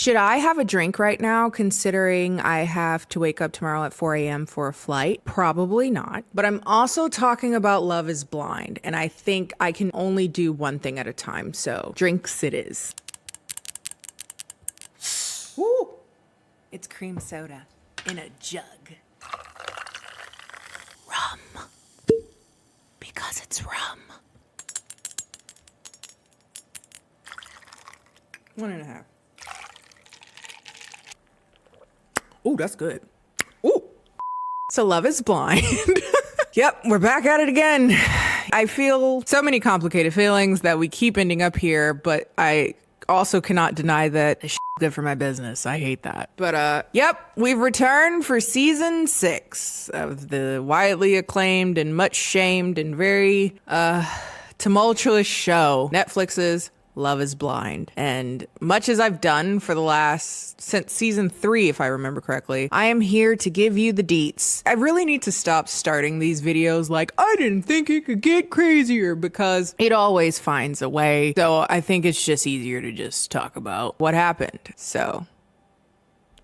Should I have a drink right now, considering I have to wake up tomorrow at 4 a.m. for a flight? Probably not. But I'm also talking about Love is Blind, and I think I can only do one thing at a time, so drinks it is. Woo! It's cream soda in a jug. Rum. Because it's rum. 1.5. Ooh, that's good. Ooh. So Love is Blind. Yep, we're back at it again. I feel so many complicated feelings that we keep ending up here, but I also cannot deny that it's good for my business. I hate that. But yep, we've returned for season 6 of the widely acclaimed and much shamed and very tumultuous show, Netflix's Love is Blind. And much as I've done for since season 3, if I remember correctly, I am here to give you the deets. I really need to stop starting these videos like, I didn't think it could get crazier, because it always finds a way. So I think it's just easier to just talk about what happened. So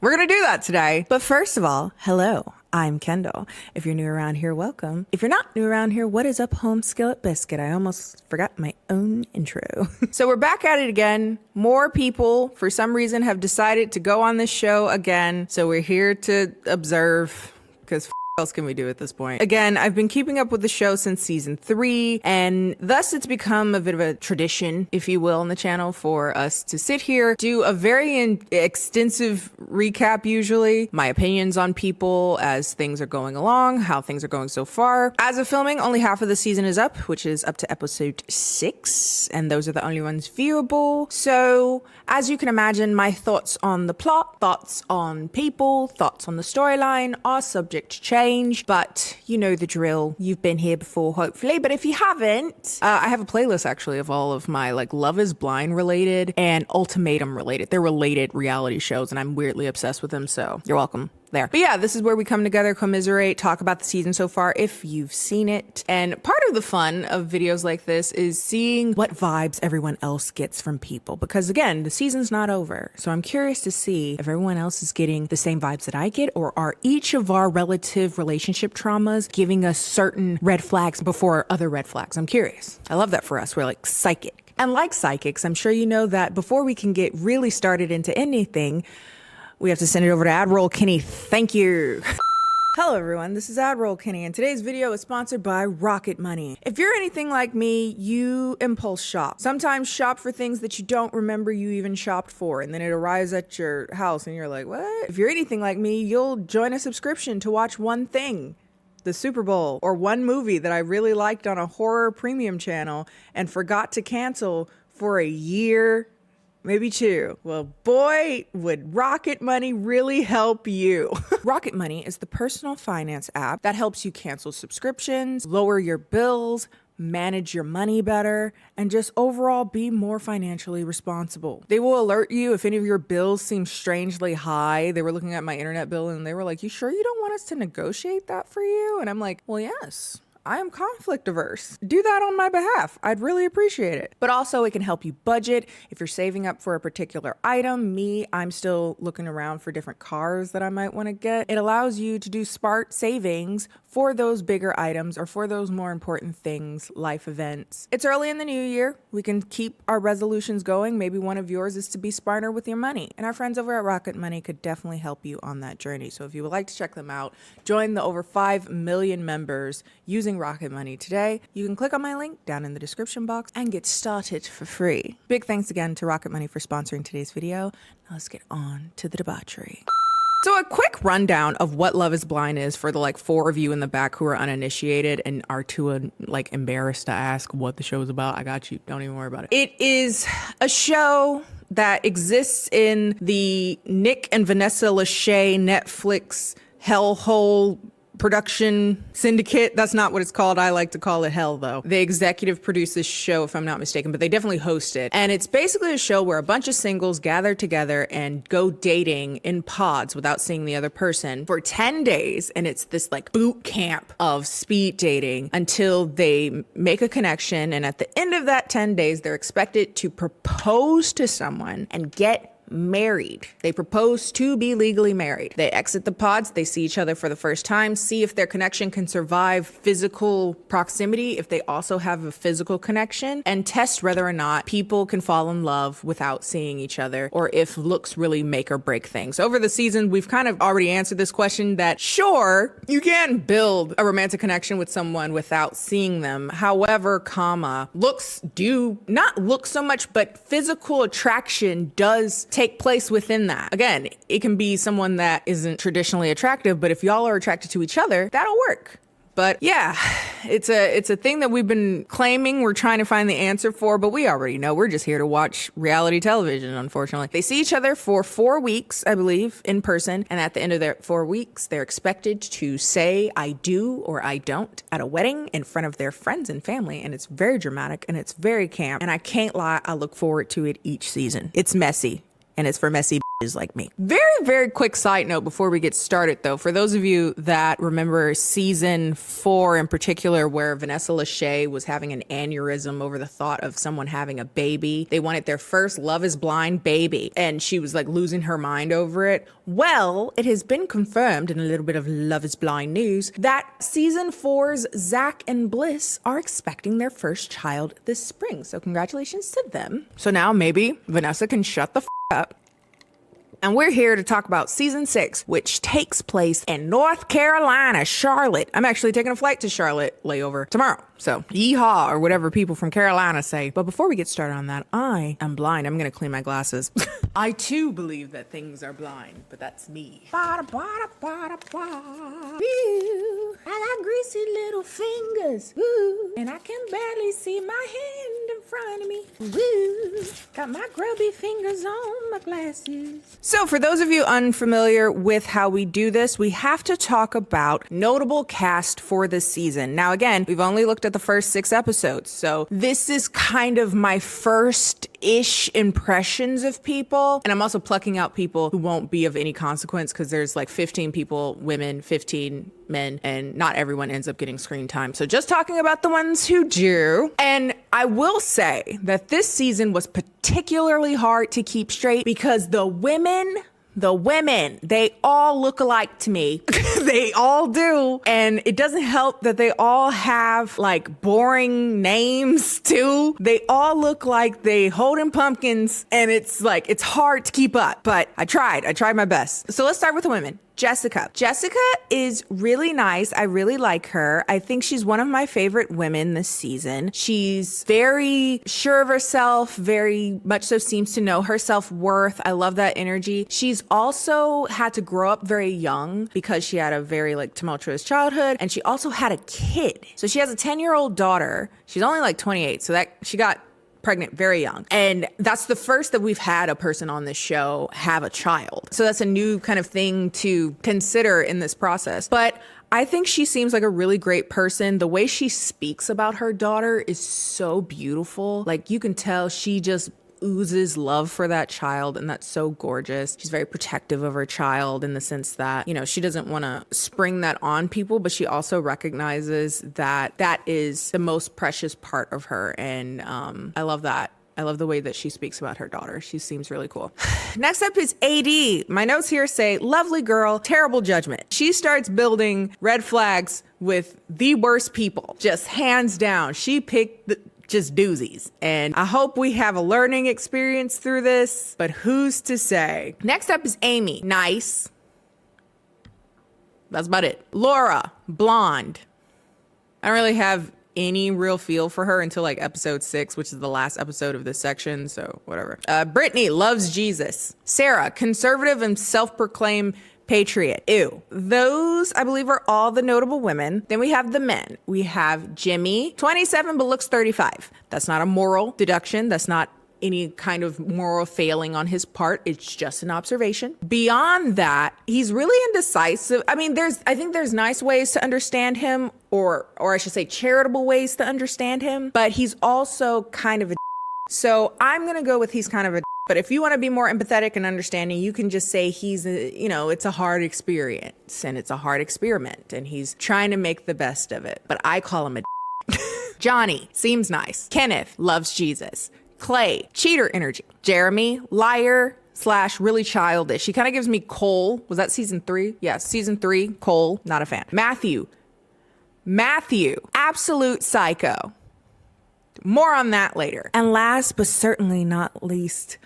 we're gonna do that today. But first of all, hello. I'm Kendall. If you're new around here, welcome. If you're not new around here, what is up, home skillet biscuit? I almost forgot my own intro. So we're back at it again. More people, for some reason, have decided to go on this show again. So we're here to observe, because else can we do at this point? Again, I've been keeping up with the show since season 3, and thus it's become a bit of a tradition, if you will, on the channel for us to sit here, do a very extensive recap, usually, my opinions on people as things are going along, how things are going so far. As of filming, only half of the season is up, which is up to episode 6, and those are the only ones viewable. So, as you can imagine, my thoughts on the plot, thoughts on people, thoughts on the storyline are subject to change. But you know the drill. You've been here before, hopefully. But if you haven't, I have a playlist actually of all of my like Love is Blind related and Ultimatum related. They're related reality shows, and I'm weirdly obsessed with them. So you're welcome there. But yeah, this is where we come together, commiserate, talk about the season so far if you've seen it. And part of the fun of videos like this is seeing what vibes everyone else gets from people. Because again, the season's not over. So I'm curious to see if everyone else is getting the same vibes that I get, or are each of our relative relationship traumas giving us certain red flags before other red flags. I'm curious. I love that for us. We're like psychic. And like psychics, I'm sure you know that before we can get really started into anything, we have to send it over to Admiral Kennie. Thank you. Hello everyone, this is Admiral Kennie, and today's video is sponsored by Rocket Money. If you're anything like me, you impulse shop. Sometimes shop for things that you don't remember you even shopped for, and then it arrives at your house and you're like, what? If you're anything like me, you'll join a subscription to watch one thing, the Super Bowl, or one movie that I really liked on a horror premium channel and forgot to cancel for a year, maybe 2. Well, boy, would Rocket Money really help you. Rocket Money is the personal finance app that helps you cancel subscriptions, lower your bills, manage your money better, and just overall be more financially responsible. They will alert you if any of your bills seem strangely high. They were looking at my internet bill and they were like, you sure you don't want us to negotiate that for you? And I'm like, well, yes. I am conflict averse. Do that on my behalf. I'd really appreciate it. But also it can help you budget if you're saving up for a particular item. I'm still looking around for different cars that I might want to get. It allows you to do smart savings for those bigger items or for those more important things, life events. It's early in the new year. We can keep our resolutions going. Maybe one of yours is to be smarter with your money. And our friends over at Rocket Money could definitely help you on that journey. So if you would like to check them out, join the over 5 million members using Rocket Money today. You can click on my link down in the description box and get started for free. Big thanks again to Rocket Money for sponsoring today's video. Now let's get on to the debauchery. So a quick rundown of what Love is Blind is for the like 4 of you in the back who are uninitiated and are too like embarrassed to ask what the show is about. I got you. Don't even worry about it. It is a show that exists in the Nick and Vanessa Lachey Netflix hellhole production syndicate. That's not what it's called. I like to call it hell, though. They executive produce this show, if I'm not mistaken, but they definitely host it. And it's basically a show where a bunch of singles gather together and go dating in pods without seeing the other person for 10 days. And it's this like boot camp of speed dating until they make a connection. And at the end of that 10 days, they're expected to propose to someone and get married. They propose to be legally married. They exit the pods. They see each other for the first time, see if their connection can survive physical proximity, if they also have a physical connection, and test whether or not people can fall in love without seeing each other, or if looks really make or break things. Over the season, we've kind of already answered this question that sure, you can build a romantic connection with someone without seeing them. However, looks do not look so much, but physical attraction does take place within that. Again, it can be someone that isn't traditionally attractive, but if y'all are attracted to each other, that'll work. But yeah, it's a thing that we've been claiming we're trying to find the answer for, but we already know. We're just here to watch reality television, unfortunately. They see each other for 4 weeks, I believe, in person. And at the end of their 4 weeks, they're expected to say, I do or I don't at a wedding in front of their friends and family. And it's very dramatic and it's very camp. And I can't lie, I look forward to it each season. It's messy. And it's for messy bitches like me. Very, very quick side note before we get started, though. For those of you that remember season 4 in particular, where Vanessa Lachey was having an aneurysm over the thought of someone having a baby. They wanted their first Love is Blind baby. And she was like losing her mind over it. Well, it has been confirmed in a little bit of Love is Blind news that season 4's Zach and Bliss are expecting their first child this spring. So congratulations to them. So now maybe Vanessa can shut the up. And we're here to talk about season 6, which takes place in North Carolina, Charlotte. I'm actually taking a flight to Charlotte layover tomorrow. So yeehaw, or whatever people from Carolina say. But before we get started on that, I am blind. I'm going to clean my glasses. I too believe that things are blind, but that's me. I got greasy little fingers. Ooh, and I can barely see my hand in front of me. Ooh, got my grubby fingers on my glasses. So for those of you unfamiliar with how we do this, we have to talk about notable cast for this season. Now, again, we've only looked at the first 6 episodes, so this is kind of my first-ish impressions of people. And I'm also plucking out people who won't be of any consequence because there's like 15 people, women, 15 men, and not everyone ends up getting screen time. So just talking about the ones who do. And I will say that this season was particularly hard to keep straight because the women, they all look alike to me. They all do. And it doesn't help that they all have like boring names too. They all look like they holding pumpkins and it's like, it's hard to keep up, but I tried my best. So let's start with the women. Jessica is really nice. I really like her. I think she's one of my favorite women this season. She's very sure of herself, very much so seems to know her self-worth. I love that energy. She's also had to grow up very young because she had a very like tumultuous childhood, and she also had a kid. So she has a 10-year-old daughter. She's only like 28, so that she got pregnant very young. And that's the first that we've had a person on this show have a child. So that's a new kind of thing to consider in this process. But I think she seems like a really great person. The way she speaks about her daughter is so beautiful. Like you can tell she just oozes love for that child, and that's so gorgeous. She's very protective of her child in the sense that, you know, she doesn't want to spring that on people, but she also recognizes that that is the most precious part of her. And I love that. I love the way that she speaks about her daughter. She seems really cool. Next up is AD. My notes here say, lovely girl, terrible judgment. She starts building red flags with the worst people, just hands down. She picked just doozies. And I hope we have a learning experience through this, but who's to say? Next up is Amy. Nice. That's about it. Laura, blonde. I don't really have any real feel for her until like episode 6, which is the last episode of this section, so whatever. Brittany loves Jesus. Sarah, conservative and self-proclaimed patriot. Ew. Those, I believe, are all the notable women. Then we have the men. We have Jimmy, 27 but looks 35. That's not a moral deduction. That's not any kind of moral failing on his part. It's just an observation. Beyond that, he's really indecisive. I mean, I think there's nice ways to understand him, or I should say charitable ways to understand him, but he's also kind of a so I'm going to go with he's kind of a but if you want to be more empathetic and understanding, you can just say it's a hard experience and it's a hard experiment and he's trying to make the best of it. But I call him a Johnny, seems nice. Kenneth, loves Jesus. Clay, cheater energy. Jeremy, liar, / really childish. He kind of gives me Cole. Was that season 3? Yeah, season 3, Cole, not a fan. Matthew, absolute psycho. More on that later. And last but certainly not least,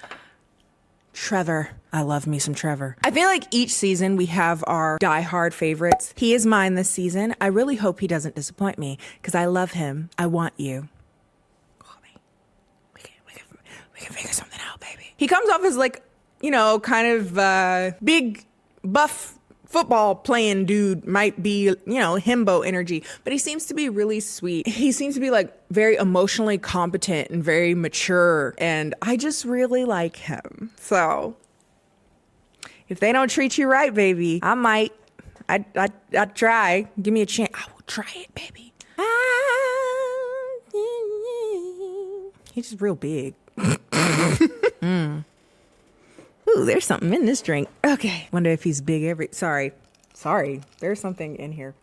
Trevor. I love me some Trevor. I feel like each season we have our diehard favorites. He is mine this season. I really hope he doesn't disappoint me because I love him. I want you. Call me. We can figure something out, baby. He comes off as like, you know, kind of big, buff, football playing dude, might be, you know, himbo energy, but he seems to be really sweet. He seems to be like very emotionally competent and very mature, and I just really like him. So if they don't treat you right, baby, I might. I'd try. Give me a chance. I will try it, baby. He's just real big. Ooh, there's something in this drink. Okay. Wonder if he's big Sorry. There's something in here.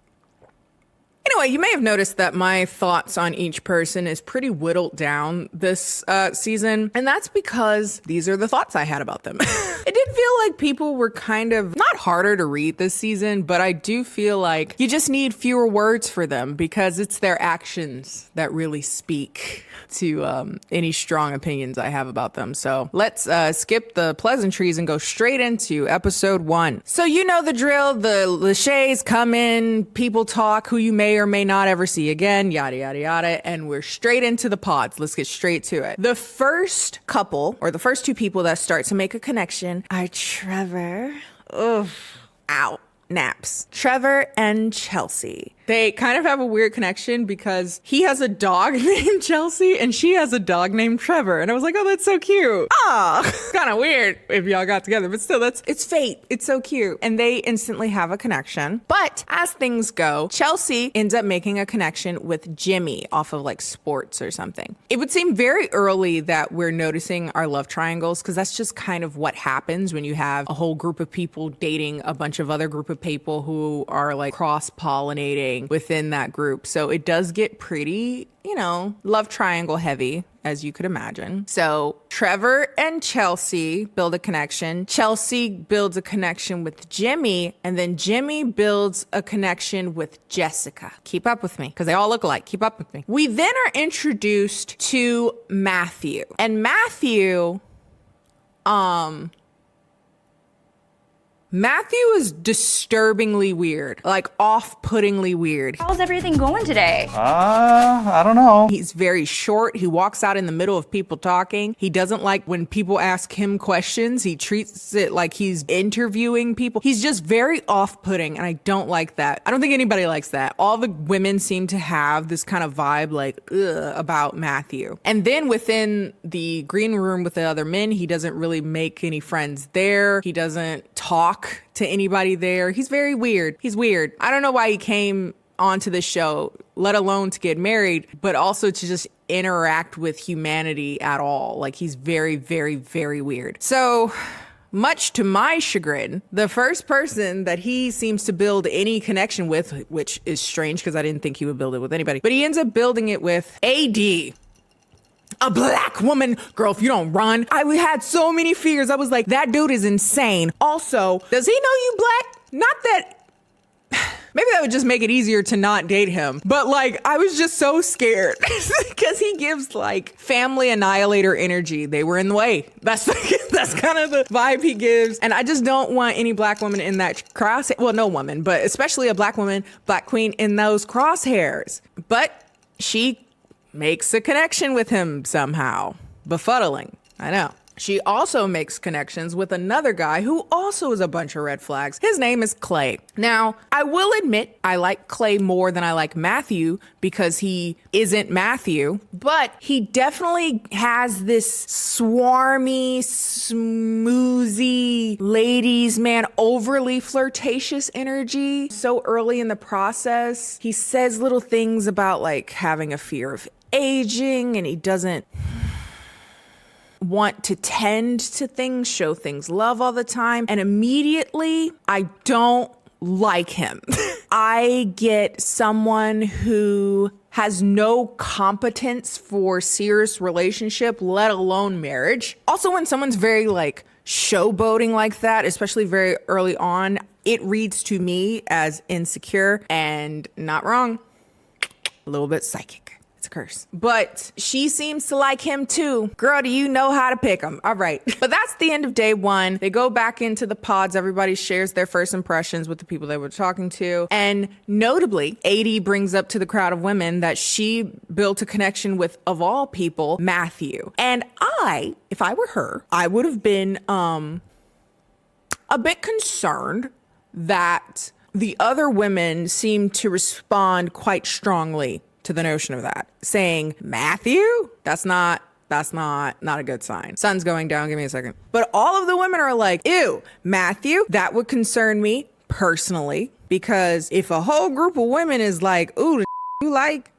Anyway, you may have noticed that my thoughts on each person is pretty whittled down this season, and that's because these are the thoughts I had about them. It did feel like people were kind of not harder to read this season, but I do feel like you just need fewer words for them because it's their actions that really speak to any strong opinions I have about them. So let's skip the pleasantries and go straight into episode 1. So you know the drill. The cliches come in, people talk who you may or may not ever see again, yada, yada, yada. And we're straight into the pods. Let's get straight to it. The first couple, or the first 2 people that start to make a connection are Trevor. Naps. Trevor and Chelsea. They kind of have a weird connection because he has a dog named Chelsea and she has a dog named Trevor. And I was like, oh, that's so cute. Kind of weird if y'all got together, but still, it's fate. It's so cute. And they instantly have a connection. But as things go, Chelsea ends up making a connection with Jimmy off of like sports or something. It would seem very early that we're noticing our love triangles because that's just kind of what happens when you have a whole group of people dating a bunch of other group of people who are like cross-pollinating within that group. So it does get pretty, you know, love triangle heavy, as you could imagine. So Trevor and Chelsea build a connection. Chelsea builds a connection with Jimmy, and then Jimmy builds a connection with Jessica. Keep up with me, because they all look alike. Keep up with me. We then are introduced to Matthew. And Matthew is disturbingly weird, like off-puttingly weird. How's everything going today? I don't know. He's very short. He walks out in the middle of people talking. He doesn't like when people ask him questions. He treats it like he's interviewing people. He's just very off-putting, and I don't like that. I don't think anybody likes that. All the women seem to have this kind of vibe like, ugh, about Matthew. And then within the green room with the other men, he doesn't really make any friends there. He doesn't talk to anybody there. He's very weird. He's weird. I don't know why he came onto this show, let alone to get married, but also to just interact with humanity at all. Like, he's very, very, very weird. So much to my chagrin, the first person that he seems to build any connection with, which is strange because I didn't think he would build it with anybody, but he ends up building it with AD. A black woman. Girl, if you don't run. We had so many fears. I was like, that dude is insane. Also, does he know you black? Not that... Maybe that would just make it easier to not date him. But like, I was just so scared because he gives like family annihilator energy. They were in the way. That's kind of the vibe he gives. And I just don't want any black woman in that cross. Well, no woman, but especially a black woman, black queen in those crosshairs. But she makes a connection with him somehow. Befuddling. I know. She also makes connections with another guy who also is a bunch of red flags. His name is Clay. Now, I will admit I like Clay more than I like Matthew because he isn't Matthew, but he definitely has this swarmy, smoozy, ladies man, overly flirtatious energy. So early in the process, he says little things about like having a fear of aging, and he doesn't want to tend to things, show things love all the time. And immediately, I don't like him. I get someone who has no competence for serious relationship, let alone marriage. Also, when someone's very like showboating like that, especially very early on, it reads to me as insecure and not wrong. A little bit psychic. It's a curse. But she seems to like him too. Girl, do you know how to pick him? All right. But that's the end of day one. They go back into the pods. Everybody shares their first impressions with the people they were talking to. And notably, AD brings up to the crowd of women that she built a connection with, of all people, Matthew. And if I were her, I would have been a bit concerned that the other women seemed to respond quite strongly to the notion of that, saying, Matthew? That's not a good sign. Sun's going down. Give me a second. But all of the women are like, ew, Matthew? That would concern me personally, because if a whole group of women is like, ooh, you like,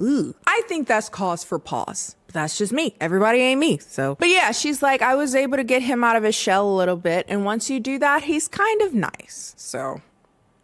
ooh, I think that's cause for pause. But that's just me. Everybody ain't me. So, but yeah, she's like, I was able to get him out of his shell a little bit. And once you do that, he's kind of nice. So,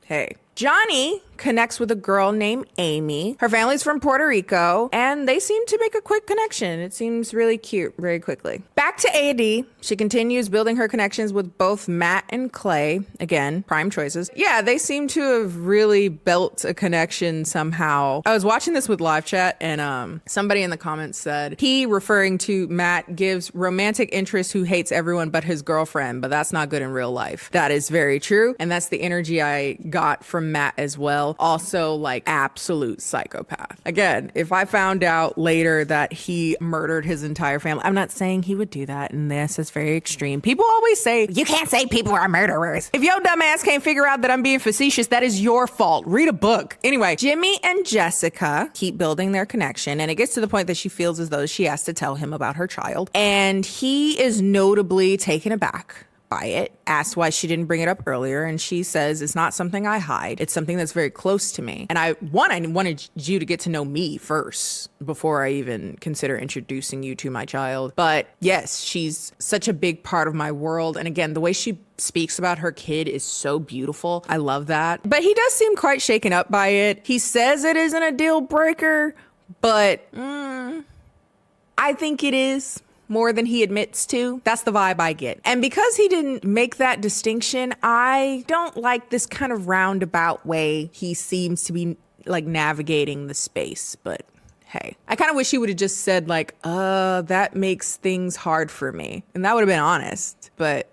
hey. Johnny connects with a girl named Amy. Her family's from Puerto Rico, and they seem to make a quick connection. It seems really cute very quickly. Back to AD. She continues building her connections with both Matt and Clay. Again, prime choices. Yeah, they seem to have really built a connection somehow. I was watching this with live chat, and somebody in the comments said, he, referring to Matt, gives romantic interest who hates everyone but his girlfriend, but that's not good in real life. That is very true, and that's the energy I got from Matt as well. Also, like, absolute psychopath. Again, if I found out later that he murdered his entire family, I'm not saying he would do that, and this is very extreme. People always say, you can't say people are murderers. If your dumb ass can't figure out that I'm being facetious, that is your fault. Read a book. Anyway, Jimmy and Jessica keep building their connection, and it gets to the point that she feels as though she has to tell him about her child, and he is notably taken aback by it, asked why she didn't bring it up earlier, and she says, it's not something I hide. It's something that's very close to me. And I wanted you to get to know me first before I even consider introducing you to my child. But yes, she's such a big part of my world. And again, the way she speaks about her kid is so beautiful. I love that. But he does seem quite shaken up by it. He says it isn't a deal breaker, but I think it is. More than he admits to. That's the vibe I get. And because he didn't make that distinction, I don't like this kind of roundabout way he seems to be like navigating the space. But hey, I kind of wish he would have just said like, that makes things hard for me. And that would have been honest. But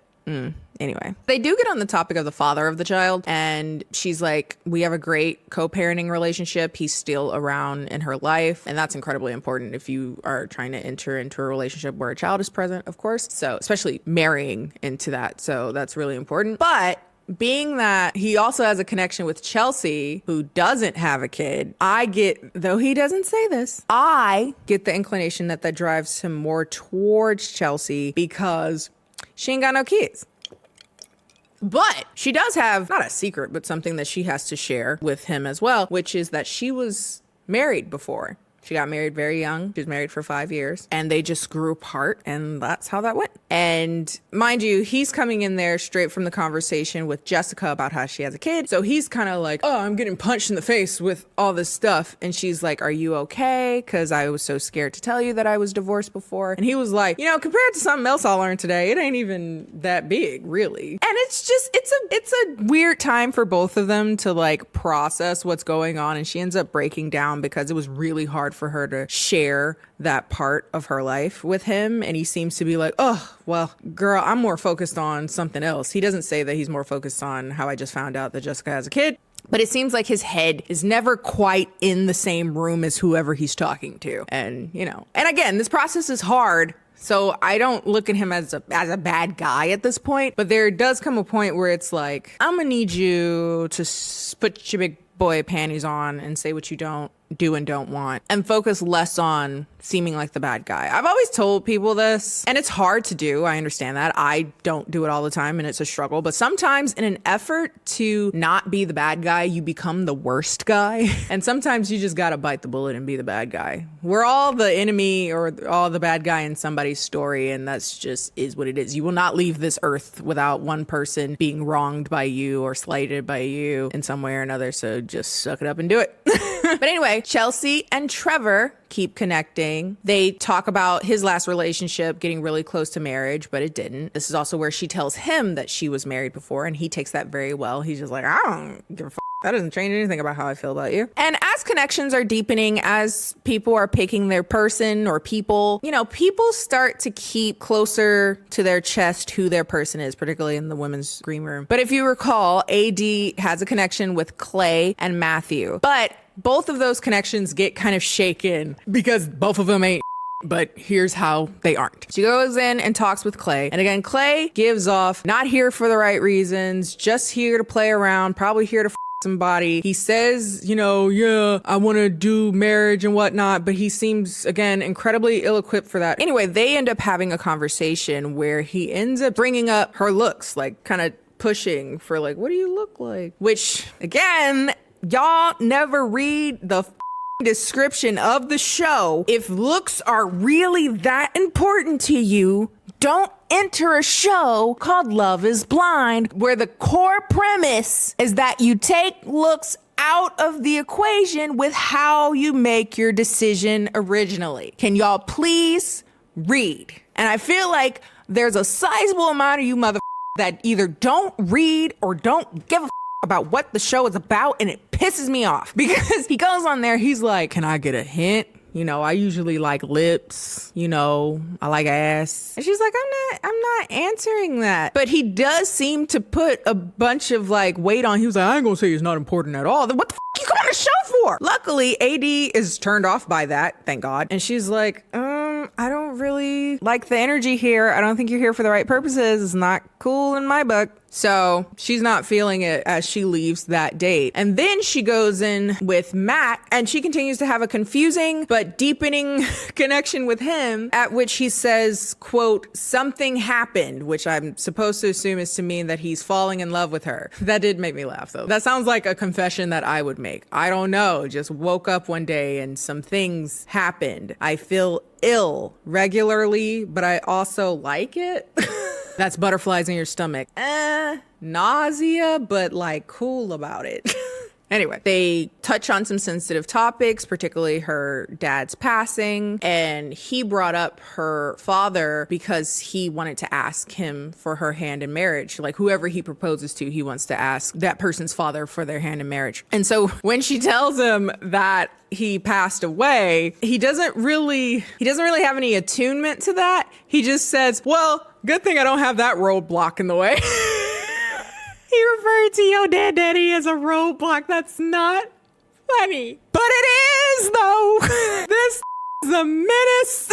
anyway, they do get on the topic of the father of the child, and she's like, we have a great co-parenting relationship. He's still around in her life, and that's incredibly important if you are trying to enter into a relationship where a child is present, of course. So especially marrying into that. So that's really important. But being that he also has a connection with Chelsea, who doesn't have a kid, I get, though he doesn't say this, I get the inclination that drives him more towards Chelsea because she ain't got no kids. But she does have, not a secret, but something that she has to share with him as well, which is that she was married before. She got married very young. She was married for 5 years, and they just grew apart, and that's how that went. And mind you, he's coming in there straight from the conversation with Jessica about how she has a kid. So he's kind of like, oh, I'm getting punched in the face with all this stuff. And she's like, are you okay? Because I was so scared to tell you that I was divorced before. And he was like, you know, compared to something else I learned today, it ain't even that big, really. And it's just, it's a weird time for both of them to like process what's going on. And she ends up breaking down because it was really hard for her to share that part of her life with him. And he seems to be like, oh, well, girl, I'm more focused on something else. He doesn't say that he's more focused on how I just found out that Jessica has a kid. But it seems like his head is never quite in the same room as whoever he's talking to. And, you know, and again, this process is hard. So I don't look at him as a bad guy at this point. But there does come a point where it's like, I'm going to need you to put your big boy panties on and say what you don't do and don't want, and focus less on seeming like the bad guy. I've always told people this, and it's hard to do. I understand that. I don't do it all the time, and it's a struggle. But sometimes in an effort to not be the bad guy, you become the worst guy. And sometimes you just got to bite the bullet and be the bad guy. We're all the enemy or all the bad guy in somebody's story, and that's just is what it is. You will not leave this earth without one person being wronged by you or slighted by you in some way or another. So just suck it up and do it. But anyway, Chelsea and Trevor keep connecting. They talk about his last relationship getting really close to marriage, but it didn't. This is also where she tells him that she was married before, and he takes that very well. He's just like, I don't give a that doesn't change anything about how I feel about you. And as connections are deepening, as people are picking their person or people, people start to keep closer to their chest who their person is, particularly in the women's green room. But if you recall, AD has a connection with Clay and Matthew. But both of those connections get kind of shaken because both of them ain't. But here's how they aren't. She goes in and talks with Clay. And again, Clay gives off, not here for the right reasons, just here to play around, probably here to somebody. He says, yeah, I want to do marriage and whatnot, but he seems, again, incredibly ill-equipped for that. Anyway, they end up having a conversation where he ends up bringing up her looks, like kind of pushing for like, what do you look like? Which, again, y'all never read the description of the show. If looks are really that important to you, don't enter a show called Love is Blind, where the core premise is that you take looks out of the equation with how you make your decision originally. Can y'all please read? And I feel like there's a sizable amount of you that either don't read or don't give a about what the show is about, and it pisses me off because he goes on there, he's like, can I get a hint? I usually like lips, I like ass. And she's like, I'm not answering that. But he does seem to put a bunch of like weight on. He was like, I ain't gonna say it's not important at all. Then what the you come on the show for? Luckily, AD is turned off by that, thank God. And she's like, I don't really like the energy here. I don't think you're here for the right purposes. It's not cool in my book. So she's not feeling it as she leaves that date. And then she goes in with Matt and she continues to have a confusing but deepening connection with him, at which he says, quote, something happened, which I'm supposed to assume is to mean that he's falling in love with her. That did make me laugh though. That sounds like a confession that I would make. I don't know. Just woke up one day and some things happened. I feel ill regularly, but I also like it. That's butterflies in your stomach. Nausea, but like cool about it. Anyway, they touch on some sensitive topics, particularly her dad's passing. And he brought up her father because he wanted to ask him for her hand in marriage. Like whoever he proposes to, he wants to ask that person's father for their hand in marriage. And so when she tells him that he passed away, he doesn't really have any attunement to that. He just says, well, good thing I don't have that roadblock in the way. He referred to your dead daddy as a roadblock. That's not funny. But it is, though. This is a menace.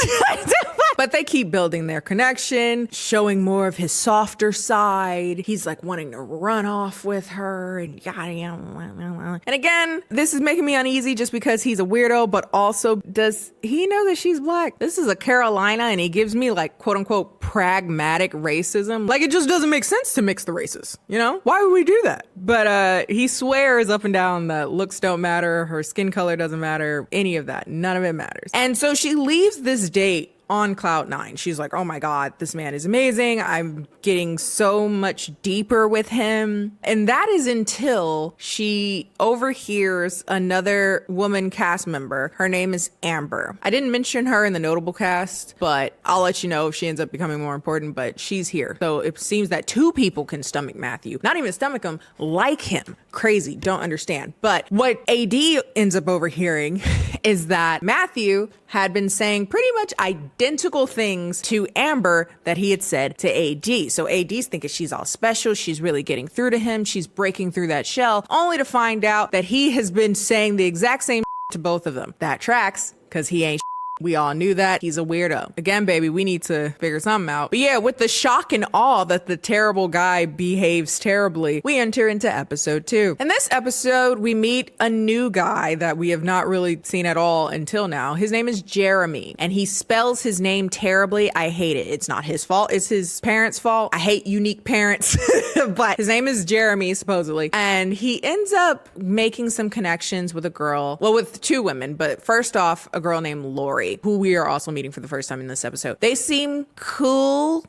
But they keep building their connection, showing more of his softer side. He's like wanting to run off with her and yada yada. And again, this is making me uneasy just because he's a weirdo, but also does he know that she's black? This is a Carolina and he gives me like quote unquote pragmatic racism. Like it just doesn't make sense to mix the races, Why would we do that? But he swears up and down that looks don't matter, her skin color doesn't matter, any of that. None of it matters. And so she leaves this date on cloud nine. She's like, oh my God, this man is amazing. I'm getting so much deeper with him. And that is until she overhears another woman cast member. Her name is Amber. I didn't mention her in the notable cast, but I'll let you know if she ends up becoming more important, but she's here. So it seems that two people can stomach Matthew. Not even stomach him, like him. Crazy, don't understand. But what AD ends up overhearing is that Matthew had been saying pretty much identical things to Amber that he had said to AD. So AD's thinking she's all special. She's really getting through to him. She's breaking through that shell, only to find out that he has been saying the exact same to both of them. That tracks, because he ain't. We all knew that. He's a weirdo. Again, baby, we need to figure something out. But yeah, with the shock and awe that the terrible guy behaves terribly, we enter into episode 2. In this episode, we meet a new guy that we have not really seen at all until now. His name is Jeremy, and he spells his name terribly. I hate it. It's not his fault. It's his parents' fault. I hate unique parents, but his name is Jeremy, supposedly. And he ends up making some connections with a girl, well, with two women, but first off, a girl named Lori, who we are also meeting for the first time in this episode. They seem cool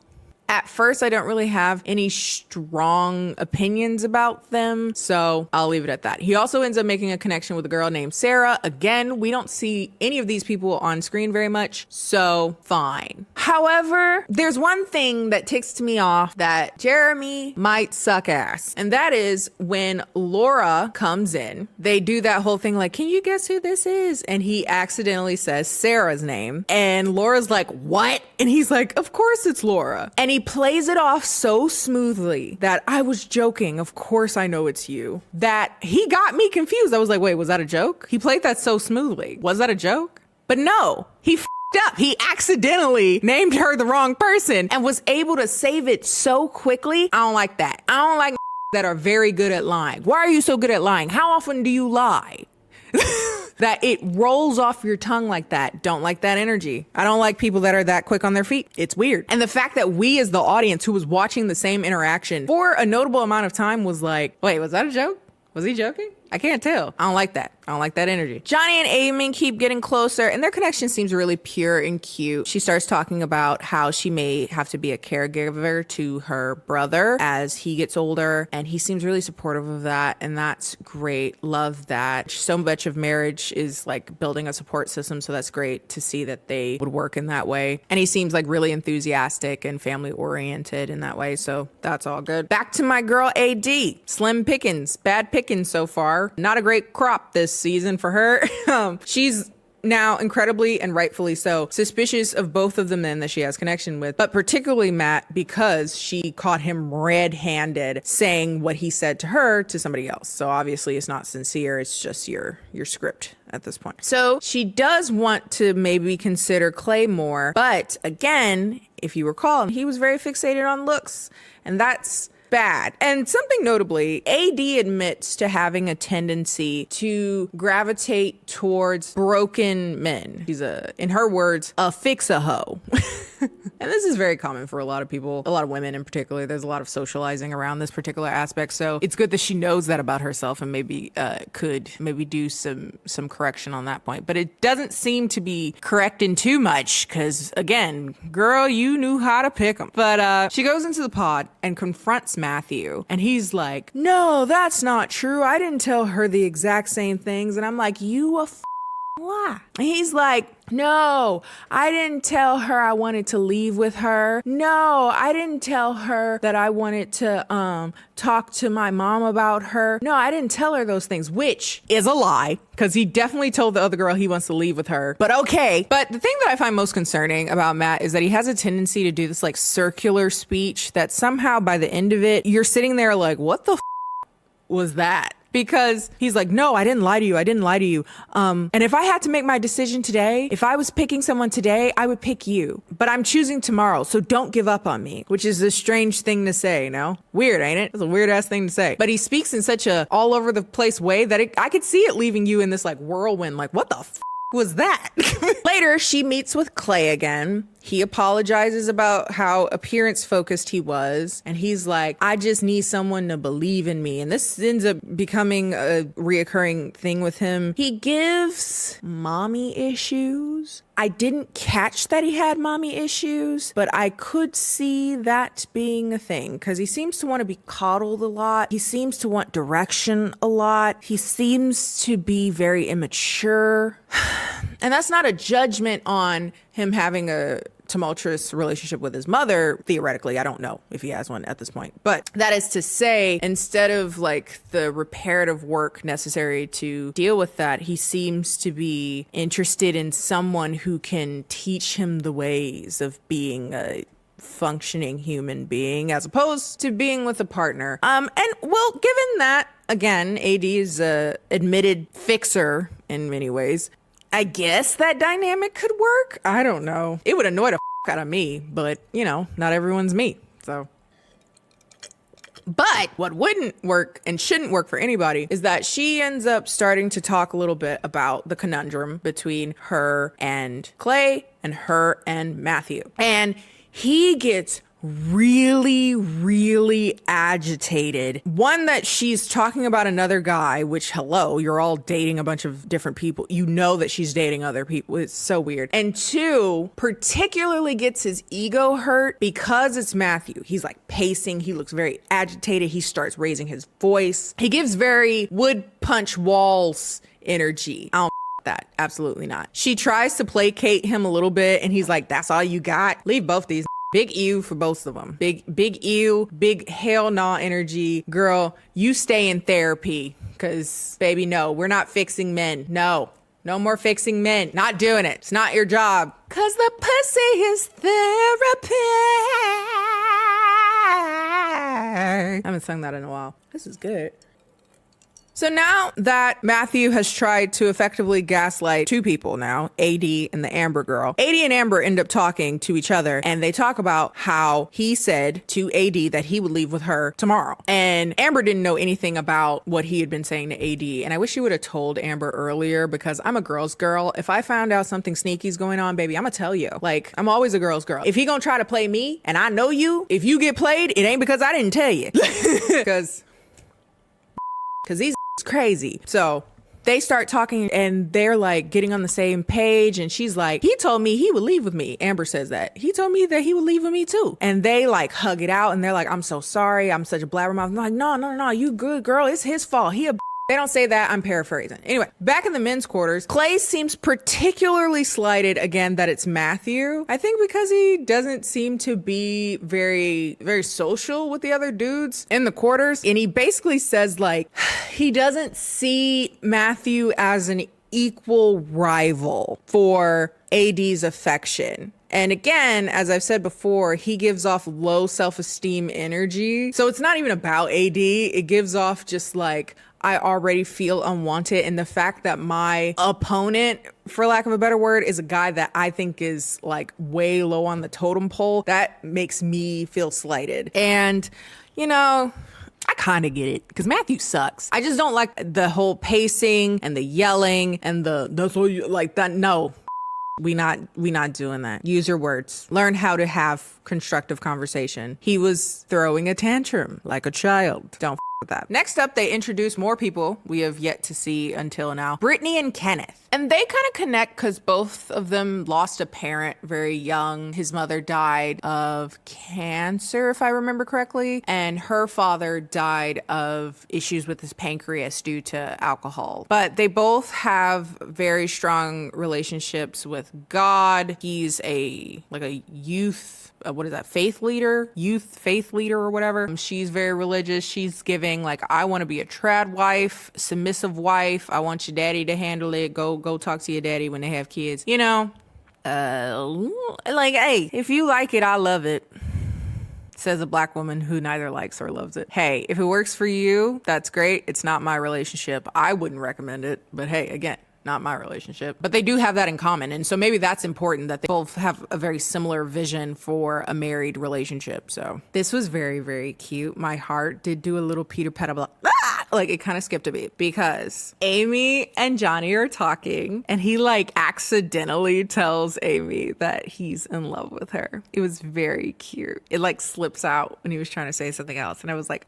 At first, I don't really have any strong opinions about them, so I'll leave it at that. He also ends up making a connection with a girl named Sarah. Again, we don't see any of these people on screen very much, so fine. However, there's one thing that ticks me off that Jeremy might suck ass, and that is when Laura comes in, they do that whole thing like, can you guess who this is? And he accidentally says Sarah's name, and Laura's like, what? And he's like, of course it's Laura. And he plays it off so smoothly that I was joking. Of course I know it's you. That he got me confused. I was like, wait, was that a joke? He played that so smoothly. Was that a joke? But no, he up. He accidentally named her the wrong person and was able to save it so quickly. I don't like that. I don't like that are very good at lying. Why are you so good at lying? How often do you lie? That it rolls off your tongue like that. Don't like that energy. I don't like people that are that quick on their feet. It's weird. And the fact that we as the audience who was watching the same interaction for a notable amount of time was like, wait, was that a joke? Was he joking? I can't tell. I don't like that. I don't like that energy. Johnny and Eamon keep getting closer and their connection seems really pure and cute. She starts talking about how she may have to be a caregiver to her brother as he gets older, and he seems really supportive of that, and that's great. Love that. So much of marriage is like building a support system, so that's great to see that they would work in that way. And he seems like really enthusiastic and family oriented in that way, so that's all good. Back to my girl AD. Slim pickings. Bad pickings so far. Not a great crop this season for her. She's now incredibly and rightfully so suspicious of both of the men that she has connection with, but particularly Matt because she caught him red-handed saying what he said to her to somebody else. So obviously it's not sincere. It's just your script at this point. So she does want to maybe consider Clay more, but again, if you recall, he was very fixated on looks, and that's bad. And something notably, AD admits to having a tendency to gravitate towards broken men. She's in her words, a fix-a-hoe. And this is very common for a lot of people, a lot of women in particular. There's a lot of socializing around this particular aspect. So it's good that she knows that about herself and maybe could maybe do some correction on that point. But it doesn't seem to be correcting too much because, again, girl, you knew how to pick them. But she goes into the pod and confronts Matthew. And he's like, no, that's not true. I didn't tell her the exact same things. And I'm like, you a lie. And he's like, no, I didn't tell her I wanted to leave with her. No, I didn't tell her that I wanted to talk to my mom about her. No, I didn't tell her those things, which is a lie because he definitely told the other girl he wants to leave with her. But okay. But the thing that I find most concerning about Matt is that he has a tendency to do this like circular speech that somehow by the end of it, you're sitting there like, what the was that? Because he's like, no, I didn't lie to you. I didn't lie to you. And if I had to make my decision today, if I was picking someone today, I would pick you. But I'm choosing tomorrow, so don't give up on me, which is a strange thing to say, no? Weird, ain't it? It's a weird ass thing to say. But he speaks in such a all over the place way that I could see it leaving you in this like whirlwind, like, what the was that? Later, she meets with Clay again. He apologizes about how appearance focused he was. And he's like, I just need someone to believe in me. And this ends up becoming a reoccurring thing with him. He gives mommy issues. I didn't catch that he had mommy issues, but I could see that being a thing because he seems to want to be coddled a lot. He seems to want direction a lot. He seems to be very immature. And that's not a judgment on him having a tumultuous relationship with his mother. Theoretically, I don't know if he has one at this point. But that is to say, instead of like the reparative work necessary to deal with that, he seems to be interested in someone who can teach him the ways of being a functioning human being as opposed to being with a partner. And well, given that, again, AD is a admitted fixer in many ways, I guess that dynamic could work. I don't know. It would annoy the out of me, but you know, not everyone's me. So. But what wouldn't work and shouldn't work for anybody is that she ends up starting to talk a little bit about the conundrum between her and Clay and her and Matthew. And he gets really, really agitated. One, that she's talking about another guy, which, hello, you're all dating a bunch of different people. You know that she's dating other people. It's so weird. And two, particularly gets his ego hurt because it's Matthew. He's like pacing. He looks very agitated. He starts raising his voice. He gives very would punch walls energy. I don't that. Absolutely not. She tries to placate him a little bit and he's like, that's all you got? Leave both these. Big ew for both of them. Big ew, big hell nah energy. Girl, you stay in therapy because, baby, no, we're not fixing men. No more fixing men. Not doing it. It's not your job. Because the pussy is therapy. I haven't sung that in a while. This is good. So now that Matthew has tried to effectively gaslight two people now, AD and the Amber girl, AD and Amber end up talking to each other and they talk about how he said to AD that he would leave with her tomorrow. And Amber didn't know anything about what he had been saying to AD. And I wish he would have told Amber earlier because I'm a girl's girl. If I found out something sneaky's going on, baby, I'm gonna tell you. Like, I'm always a girl's girl. If he gonna try to play me and I know you, if you get played, it ain't because I didn't tell you. Because these crazy. So they start talking and they're like getting on the same page and she's like, he told me he would leave with me. Amber says that. He told me that he would leave with me too. And they like hug it out and they're like, I'm so sorry. I'm such a blabbermouth. I'm like, no, you good girl. It's his fault. They don't say that. I'm paraphrasing. Anyway, back in the men's quarters, Clay seems particularly slighted again that it's Matthew. I think because he doesn't seem to be very, very social with the other dudes in the quarters. And he basically says like, he doesn't see Matthew as an equal rival for AD's affection. And again, as I've said before, he gives off low self-esteem energy. So it's not even about AD. It gives off just like, I already feel unwanted. And the fact that my opponent, for lack of a better word, is a guy that I think is like way low on the totem pole, that makes me feel slighted. And, you know, I kind of get it because Matthew sucks. I just don't like the whole pacing and the yelling and that's all you like that. No. We not doing that. Use your words. Learn how to have constructive conversation. He was throwing a tantrum like a child. Don't with that. Next up, they introduce more people we have yet to see until now. Brittany and Kenneth. And they kind of connect because both of them lost a parent very young. His mother died of cancer, if I remember correctly. And her father died of issues with his pancreas due to alcohol. But they both have very strong relationships with God. He's a youth faith leader, youth faith leader or whatever. She's very religious. She's giving like, I want to be a trad wife, submissive wife. I want your daddy to handle it. Go talk to your daddy when they have kids. You know, like, hey, if you like it, I love it. Says a black woman who neither likes or loves it. Hey, if it works for you, that's great. It's not my relationship. I wouldn't recommend it, but hey, again, not my relationship. But they do have that in common. And so maybe that's important that they both have a very similar vision for a married relationship. So this was very, very cute. My heart did do a little Peter Pan, like it kind of skipped a beat because Amy and Johnny are talking and he like accidentally tells Amy that he's in love with her. It was very cute. It like slips out when he was trying to say something else. And I was like,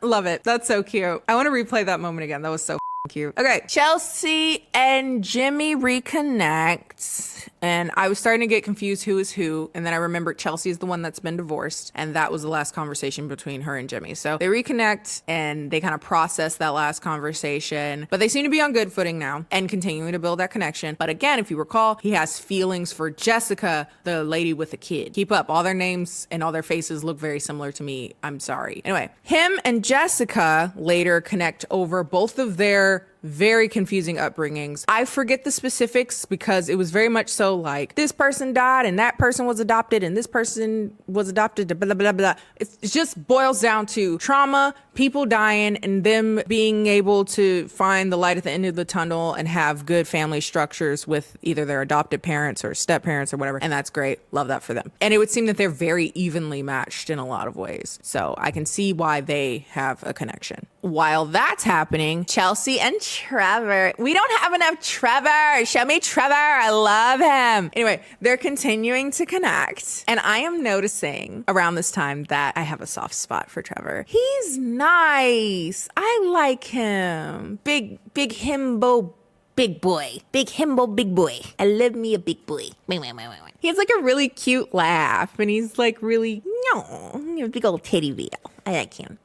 love it. That's so cute. I want to replay that moment again. That was so cute. Okay, Chelsea and Jimmy reconnect. And I was starting to get confused who is who. And then I remembered Chelsea is the one that's been divorced. And that was the last conversation between her and Jimmy. So they reconnect and they kind of process that last conversation. But they seem to be on good footing now and continuing to build that connection. But again, if you recall, he has feelings for Jessica, the lady with the kid. Keep up. All their names and all their faces look very similar to me. I'm sorry. Anyway, him and Jessica later connect over both of their very confusing upbringings. I forget the specifics because it was very much so like this person died and that person was adopted and this person was adopted to blah, blah, blah. It just boils down to trauma, people dying, and them being able to find the light at the end of the tunnel and have good family structures with either their adopted parents or step parents or whatever. And that's great. Love that for them. And it would seem that they're very evenly matched in a lot of ways. So I can see why they have a connection. While that's happening, Chelsea and Trevor. We don't have enough Trevor. Show me Trevor. I love him. Anyway, they're continuing to connect. And I am noticing around this time that I have a soft spot for Trevor. He's nice. I like him. Big himbo. Big boy. Big himbo, big boy. I love me a big boy. He has like a really cute laugh and he's like really, no, big old teddy bear. I like him.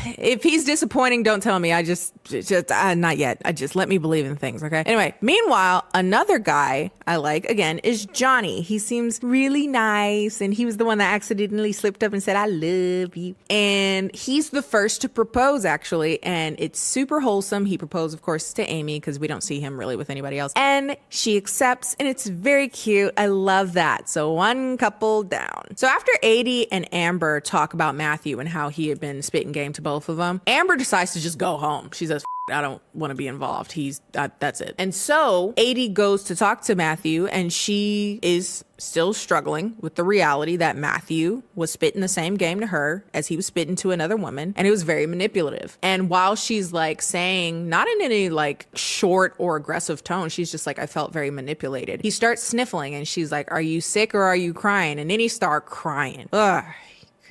If he's disappointing, don't tell me. I just not yet. I just let me believe in things, okay? Anyway, meanwhile, another guy I like, again, is Johnny. He seems really nice, and he was the one that accidentally slipped up and said, I love you. And he's the first to propose, actually, and it's super wholesome. He proposed, of course, to Amy, because we don't see him really with anybody else. And she accepts, and it's very cute. I love that. So one couple down. So after Adi and Amber talk about Matthew and how he had been spitting game to both of them, Amber decides to just go home. She says, I don't want to be involved. That's it. And so Adi goes to talk to Matthew, and she is still struggling with the reality that Matthew was spitting the same game to her as he was spitting to another woman, and it was very manipulative. And while she's like saying, not in any like short or aggressive tone, she's just like, I felt very manipulated. He starts sniffling, and she's like, are you sick or are you crying? And then he starts crying. Ugh.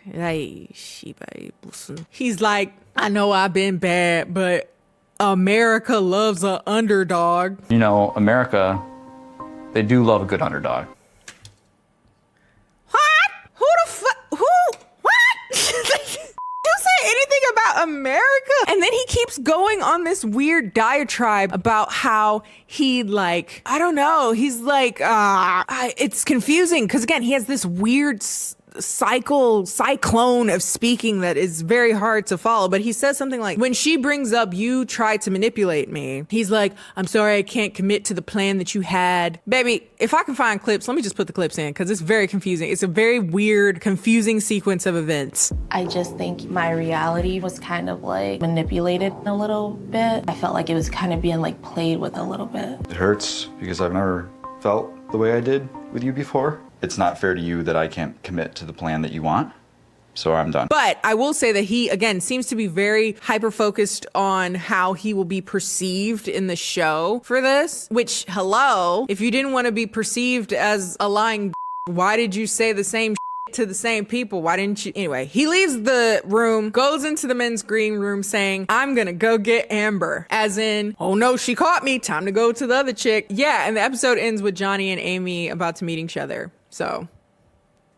Hey, he's like, I know I've been bad, but America loves an underdog. You know, America, they do love a good underdog. What? Who the fuck? Who? What? You say anything about America? And then he keeps going on this weird diatribe about how he like, I don't know. He's like, it's confusing because again, he has this weird cyclone of speaking that is very hard to follow, but he says something like, when she brings up you tried to manipulate me, he's like, I'm sorry, I can't commit to the plan that you had. Baby, if I can find clips, let me just put the clips in because it's very confusing. It's a very weird, confusing sequence of events. I just think my reality was kind of like manipulated a little bit. I felt like it was kind of being like played with a little bit. It hurts because I've never felt the way I did with you before. It's not fair to you that I can't commit to the plan that you want, so I'm done. But I will say that he, again, seems to be very hyper-focused on how he will be perceived in the show for this, which, hello, if you didn't want to be perceived as a lying why did you say the same to the same people? Why didn't you? Anyway, he leaves the room, goes into the men's green room saying, I'm gonna go get Amber. As in, oh no, she caught me. Time to go to the other chick. Yeah, and the episode ends with Johnny and Amy about to meet each other. So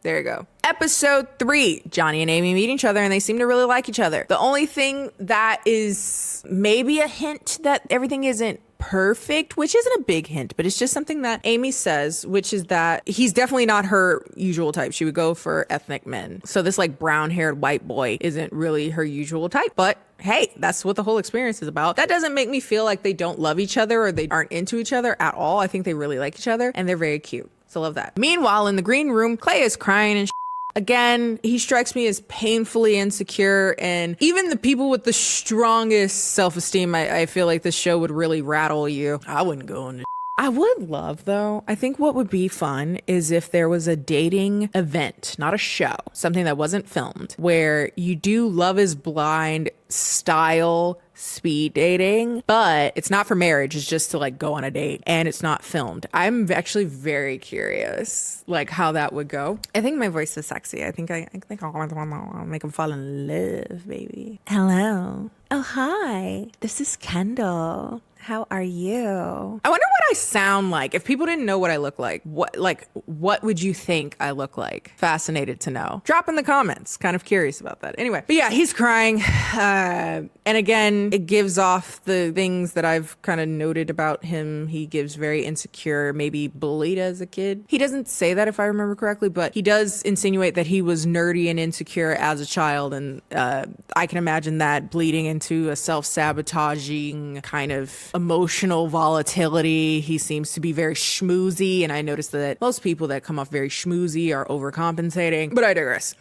there you go. Episode 3, Johnny and Amy meet each other and they seem to really like each other. The only thing that is maybe a hint that everything isn't perfect, which isn't a big hint, but it's just something that Amy says, which is that he's definitely not her usual type. She would go for ethnic men. So this like brown haired white boy isn't really her usual type, but hey, that's what the whole experience is about. That doesn't make me feel like they don't love each other or they aren't into each other at all. I think they really like each other and they're very cute. So love that. Meanwhile, in the green room, Clay is crying and again, he strikes me as painfully insecure, and even the people with the strongest self-esteem, I feel like this show would really rattle you. I wouldn't go into I would love, though, I think what would be fun is if there was a dating event, not a show, something that wasn't filmed, where you do Love is Blind style speed dating, but it's not for marriage. It's just to like go on a date and it's not filmed. I'm actually very curious like how that would go. I think my voice is sexy. I think I'll make him fall in love, baby. Hello. Oh, hi. This is Kendall. How are you? I wonder what I sound like. If people didn't know what I look like, what would you think I look like? Fascinated to know. Drop in the comments. Kind of curious about that. Anyway, but yeah, he's crying. And again, it gives off the things that I've kind of noted about him. He gives very insecure, maybe bullied as a kid. He doesn't say that if I remember correctly, but he does insinuate that he was nerdy and insecure as a child. And I can imagine that bleeding into a self-sabotaging kind of emotional volatility. He seems to be very schmoozy, and I noticed that most people that come off very schmoozy are overcompensating, but I digress.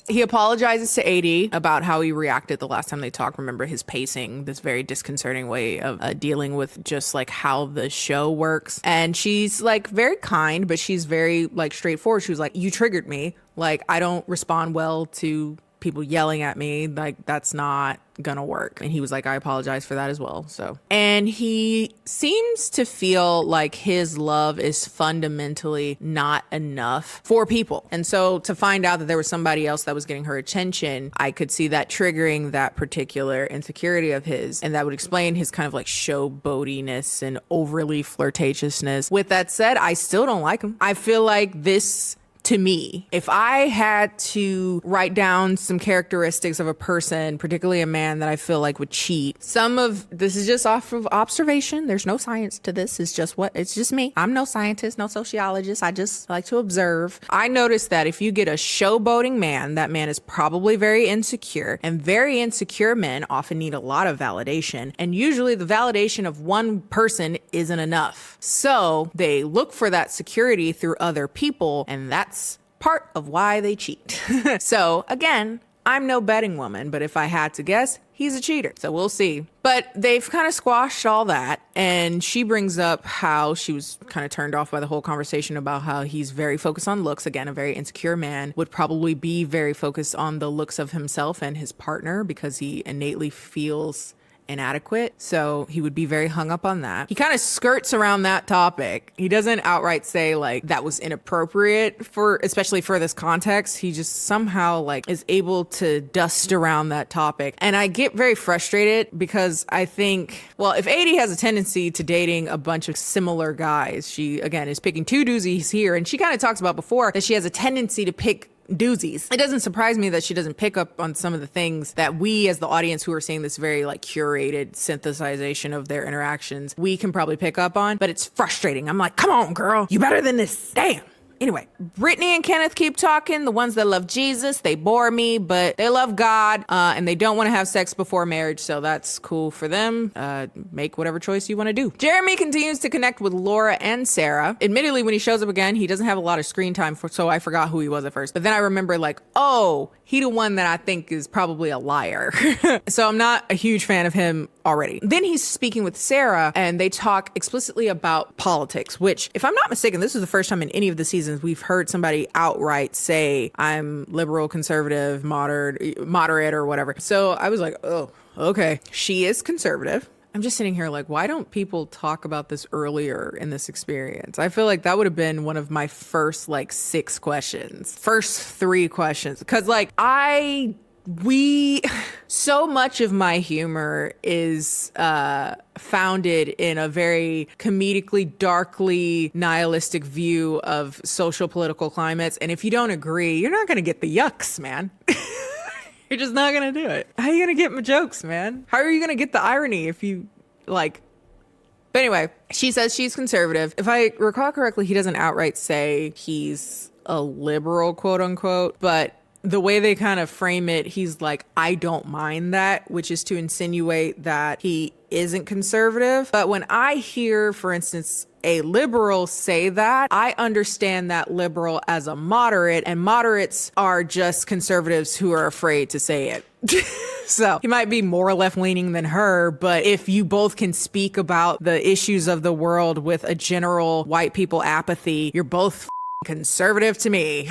He apologizes to AD about how he reacted the last time they talked. Remember his pacing, this very disconcerting way of dealing with just like how the show works. And she's like very kind, but she's very like straightforward. She was like, you triggered me. Like, I don't respond well to people yelling at me, like that's not gonna work. And he was like, I apologize for that as well. So, and he seems to feel like his love is fundamentally not enough for people. And so to find out that there was somebody else that was getting her attention, I could see that triggering that particular insecurity of his. And that would explain his kind of like showboatiness and overly flirtatiousness. With that said, I still don't like him. I feel like this, to me, if I had to write down some characteristics of a person, particularly a man that I feel like would cheat, some of this is just off of observation. There's no science to this. It's just me. I'm no scientist, no sociologist. I just like to observe. I noticed that if you get a showboating man, that man is probably very insecure, and very insecure men often need a lot of validation. And usually the validation of one person isn't enough. So they look for that security through other people, and that's part of why they cheat. So again, I'm no betting woman, but if I had to guess, he's a cheater. So we'll see. But they've kind of squashed all that. And she brings up how she was kind of turned off by the whole conversation about how he's very focused on looks. Again, a very insecure man would probably be very focused on the looks of himself and his partner because he innately feels inadequate. So he would be very hung up on that. He kind of skirts around that topic. He doesn't outright say like that was inappropriate for, especially for this context. He just somehow like is able to dust around that topic. And I get very frustrated because I think, well, if 80 has a tendency to dating a bunch of similar guys, she again is picking two doozies here. And she kind of talks about before that she has a tendency to pick doozies. It doesn't surprise me that she doesn't pick up on some of the things that we as the audience who are seeing this very like curated synthesization of their interactions, we can probably pick up on, but it's frustrating. I'm like, come on, girl, you better than this. Damn. Anyway, Brittany and Kenneth keep talking. The ones that love Jesus, they bore me, but they love God, and they don't want to have sex before marriage, so that's cool for them. Make whatever choice you want to do. Jeremy continues to connect with Laura and Sarah. Admittedly, when he shows up again, he doesn't have a lot of screen time, so I forgot who he was at first. But then I remember like, oh, he the one that I think is probably a liar. So I'm not a huge fan of him already. Then he's speaking with Sarah, and they talk explicitly about politics, which, if I'm not mistaken, this is the first time in any of the seasons we've heard somebody outright say, I'm liberal, conservative, moderate, or whatever. So I was like, oh, okay. She is conservative. I'm just sitting here like, why don't people talk about this earlier in this experience? I feel like that would have been one of my first like 6 questions, first 3 questions. Cause like so much of my humor is founded in a very comedically, darkly nihilistic view of social political climates. And if you don't agree, you're not going to get the yucks, man. You're just not going to do it. How are you going to get my jokes, man? How are you going to get the irony if you like... But anyway, she says she's conservative. If I recall correctly, he doesn't outright say he's a liberal, quote unquote, but the way they kind of frame it, he's like, I don't mind that, which is to insinuate that he isn't conservative. But when I hear, for instance, a liberal say that, I understand that liberal as a moderate, and moderates are just conservatives who are afraid to say it. So he might be more left-leaning than her, but if you both can speak about the issues of the world with a general white people apathy, you're both conservative to me.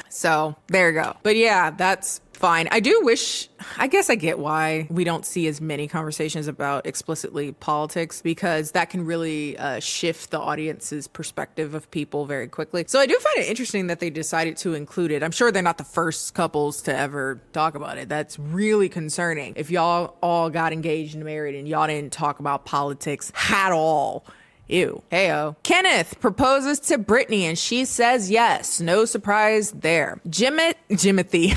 So there you go. But yeah, that's fine. I guess I get why we don't see as many conversations about explicitly politics, because that can really shift the audience's perspective of people very quickly. So I do find it interesting that they decided to include it. I'm sure they're not the first couples to ever talk about it. That's really concerning. If y'all all got engaged and married and y'all didn't talk about politics at all. Ew. Heyo. Kenneth proposes to Brittany and she says yes. No surprise there. Jimothy.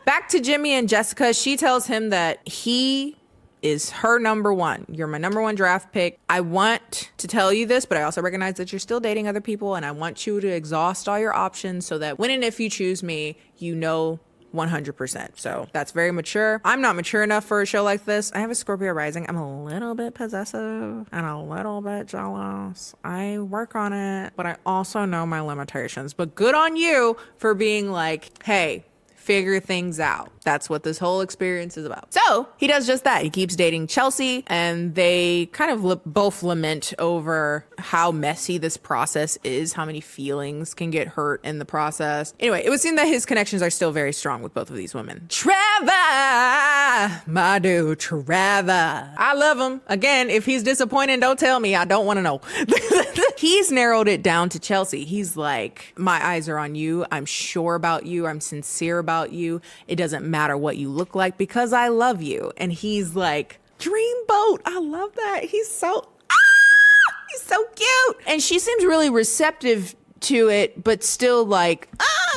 Back to Jimmy and Jessica. She tells him that he is her number one. You're my number one draft pick. I want to tell you this, but I also recognize that you're still dating other people, and I want you to exhaust all your options so that when and if you choose me, you know 100%. So that's very mature. I'm not mature enough for a show like this. I have a Scorpio rising. I'm a little bit possessive and a little bit jealous. I work on it, but I also know my limitations. But good on you for being like, hey, figure things out. That's what this whole experience is about. So he does just that. He keeps dating Chelsea, and they kind of both lament over how messy this process is, how many feelings can get hurt in the process. Anyway, it would seem that his connections are still very strong with both of these women. Trevor, my dude, Trevor. I love him. Again, if he's disappointing, don't tell me. I don't want to know. He's narrowed it down to Chelsea. He's like, my eyes are on you. I'm sure about you. I'm sincere about you. It doesn't matter what you look like because I love you. And he's like, dreamboat. I love that. He's so cute. And she seems really receptive to it, but still like,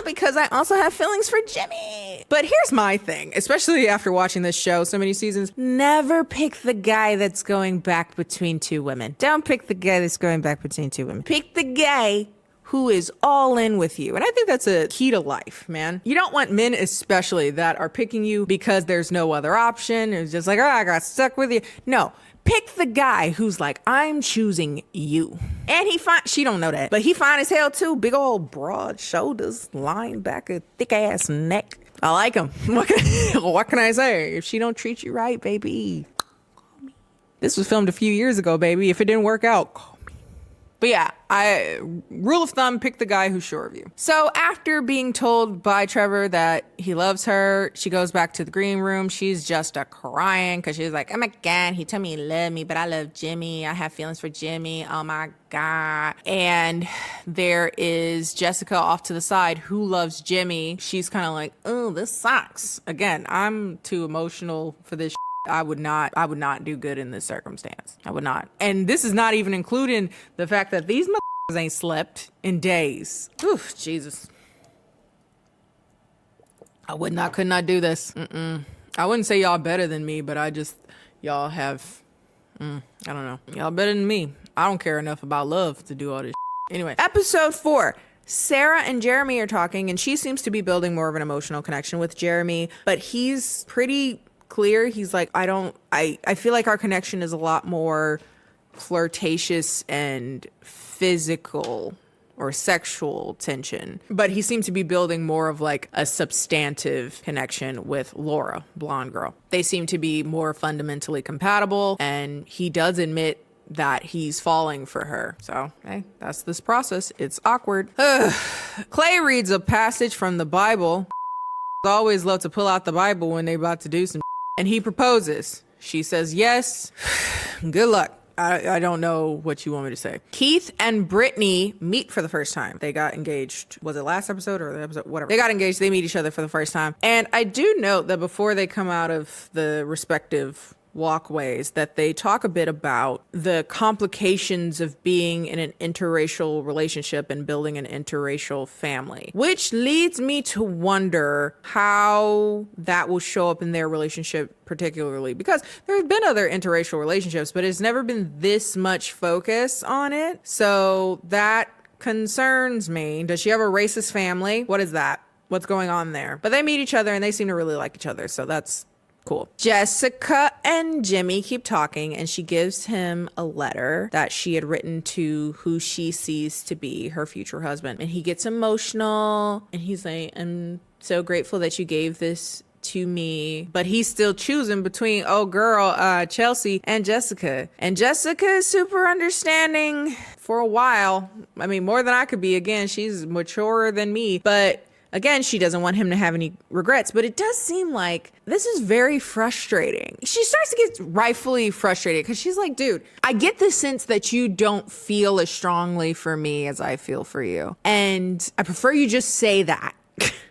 because I also have feelings for Jimmy. But here's my thing, especially after watching this show so many seasons, never pick the guy that's going back between two women. Don't pick the guy that's going back between two women. Pick the guy who is all in with you. And I think that's a key to life, man. You don't want men especially that are picking you because there's no other option. It's just like, oh, I got stuck with you. No. Pick the guy who's like, I'm choosing you. And he fine. She don't know that, but he fine as hell too. Big old broad shoulders, linebacker, thick ass neck. I like him. What can I say? If she don't treat you right, baby, call me. This was filmed a few years ago, baby. If it didn't work out, call me. But yeah, rule of thumb, pick the guy who's sure of you. So after being told by Trevor that he loves her, she goes back to the green room. She's just crying because she's like, oh my God, he told me he loved me, but I love Jimmy. I have feelings for Jimmy. Oh my God. And there is Jessica off to the side who loves Jimmy. She's kind of like, oh, this sucks. Again, I'm too emotional for this. I would not do good in this circumstance. I would not. And this is not even including the fact that these motherfuckers ain't slept in days. Oof, Jesus. Could not do this. I wouldn't say y'all better than me, but y'all have, I don't know. Y'all better than me. I don't care enough about love to do all this. Anyway, episode 4. Sarah and Jeremy are talking, and she seems to be building more of an emotional connection with Jeremy, but he's pretty clear. He's like, I feel like our connection is a lot more flirtatious and physical or sexual tension. But he seemed to be building more of like a substantive connection with Laura, blonde girl. They seem to be more fundamentally compatible, and he does admit that he's falling for her. So, hey, that's this process. It's awkward. Clay reads a passage from the Bible. Always love to pull out the Bible when they about to do some. And he proposes. She says yes. Good luck. I don't know what you want me to say. Keith and Brittany meet for the first time. They got engaged. Was it last episode or the episode? Whatever. They got engaged. They meet each other for the first time. And I do note that before they come out of the respective walkways, that they talk a bit about the complications of being in an interracial relationship and building an interracial family, which leads me to wonder how that will show up in their relationship particularly, because there have been other interracial relationships, but it's never been this much focus on it. So that concerns me. Does she have a racist family? What is that? What's going on there? But they meet each other and they seem to really like each other. So that's cool. Jessica and Jimmy keep talking, and she gives him a letter that she had written to who she sees to be her future husband. And he gets emotional, and he's like, I'm so grateful that you gave this to me. But he's still choosing between, Chelsea and Jessica. And Jessica is super understanding for a while. I mean, more than I could be. Again, she's maturer than me. But again, she doesn't want him to have any regrets, but it does seem like this is very frustrating. She starts to get rightfully frustrated because she's like, dude, I get the sense that you don't feel as strongly for me as I feel for you. And I prefer you just say that.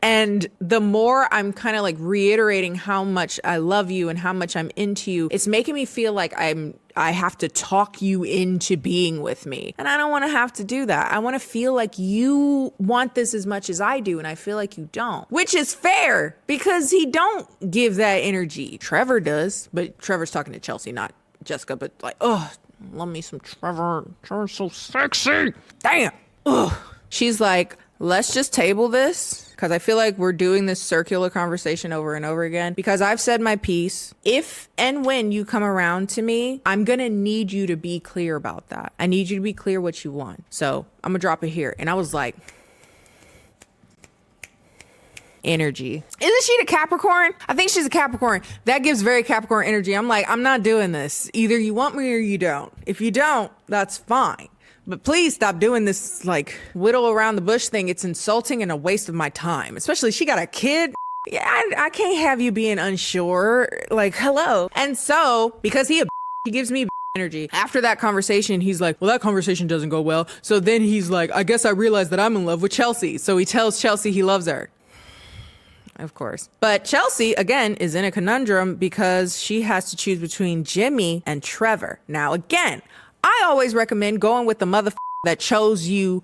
And the more I'm kind of like reiterating how much I love you and how much I'm into you, it's making me feel like I have to talk you into being with me. And I don't want to have to do that. I want to feel like you want this as much as I do. And I feel like you don't, which is fair because he don't give that energy. Trevor does, but Trevor's talking to Chelsea, not Jessica, but like, oh, love me some Trevor. Trevor's so sexy. Damn. Ugh. She's like, let's just table this because I feel like we're doing this circular conversation over and over again because I've said my piece. If and when you come around to me, I'm going to need you to be clear about that. I need you to be clear what you want. So I'm going to drop it here. And I was like, energy. Isn't she the Capricorn? I think she's a Capricorn. That gives very Capricorn energy. I'm like, I'm not doing this. Either you want me or you don't. If you don't, that's fine. But please stop doing this like whittle around the bush thing. It's insulting and a waste of my time. Especially she got a kid. Yeah, I can't have you being unsure. Like, hello. And so, because he gives me energy. After that conversation, he's like, well, that conversation doesn't go well. So then he's like, I guess I realized that I'm in love with Chelsea. So he tells Chelsea he loves her. Of course. But Chelsea, again, is in a conundrum because she has to choose between Jimmy and Trevor. Now, again, I always recommend going with the that chose you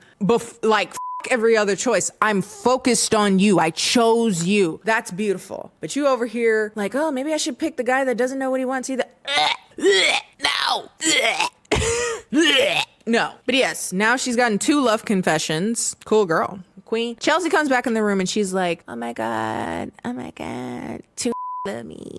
like every other choice. I'm focused on you. I chose you. That's beautiful. But you over here like, oh, maybe I should pick the guy that doesn't know what he wants either. No. No. But yes, now she's gotten 2 love confessions. Cool girl. Queen. Chelsea comes back in the room and she's like, oh my God, to love me.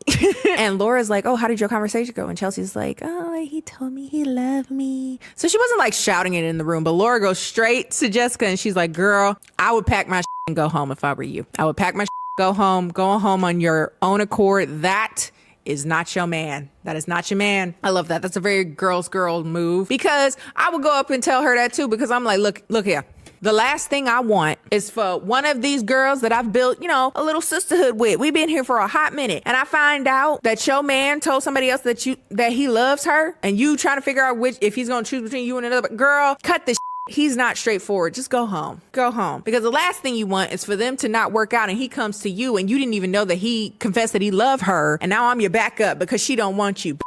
And Laura's like, oh, how did your conversation go? And Chelsea's like, oh, he told me he loved me. So she wasn't like shouting it in the room, but Laura goes straight to Jessica and she's like, girl, I would pack my and go home if I were you. I would pack my go home on your own accord. That is not your man. That is not your man. I love that. That's a very girl move because I would go up and tell her that too, because I'm like, look here. The last thing I want is for one of these girls that I've built, a little sisterhood with. We've been here for a hot minute. And I find out that your man told somebody else that he loves her and you trying to figure out if he's going to choose between you and another. But girl, cut this. He's not straightforward. Just go home. Go home. Because the last thing you want is for them to not work out and he comes to you and you didn't even know that he confessed that he loved her. And now I'm your backup because she don't want you.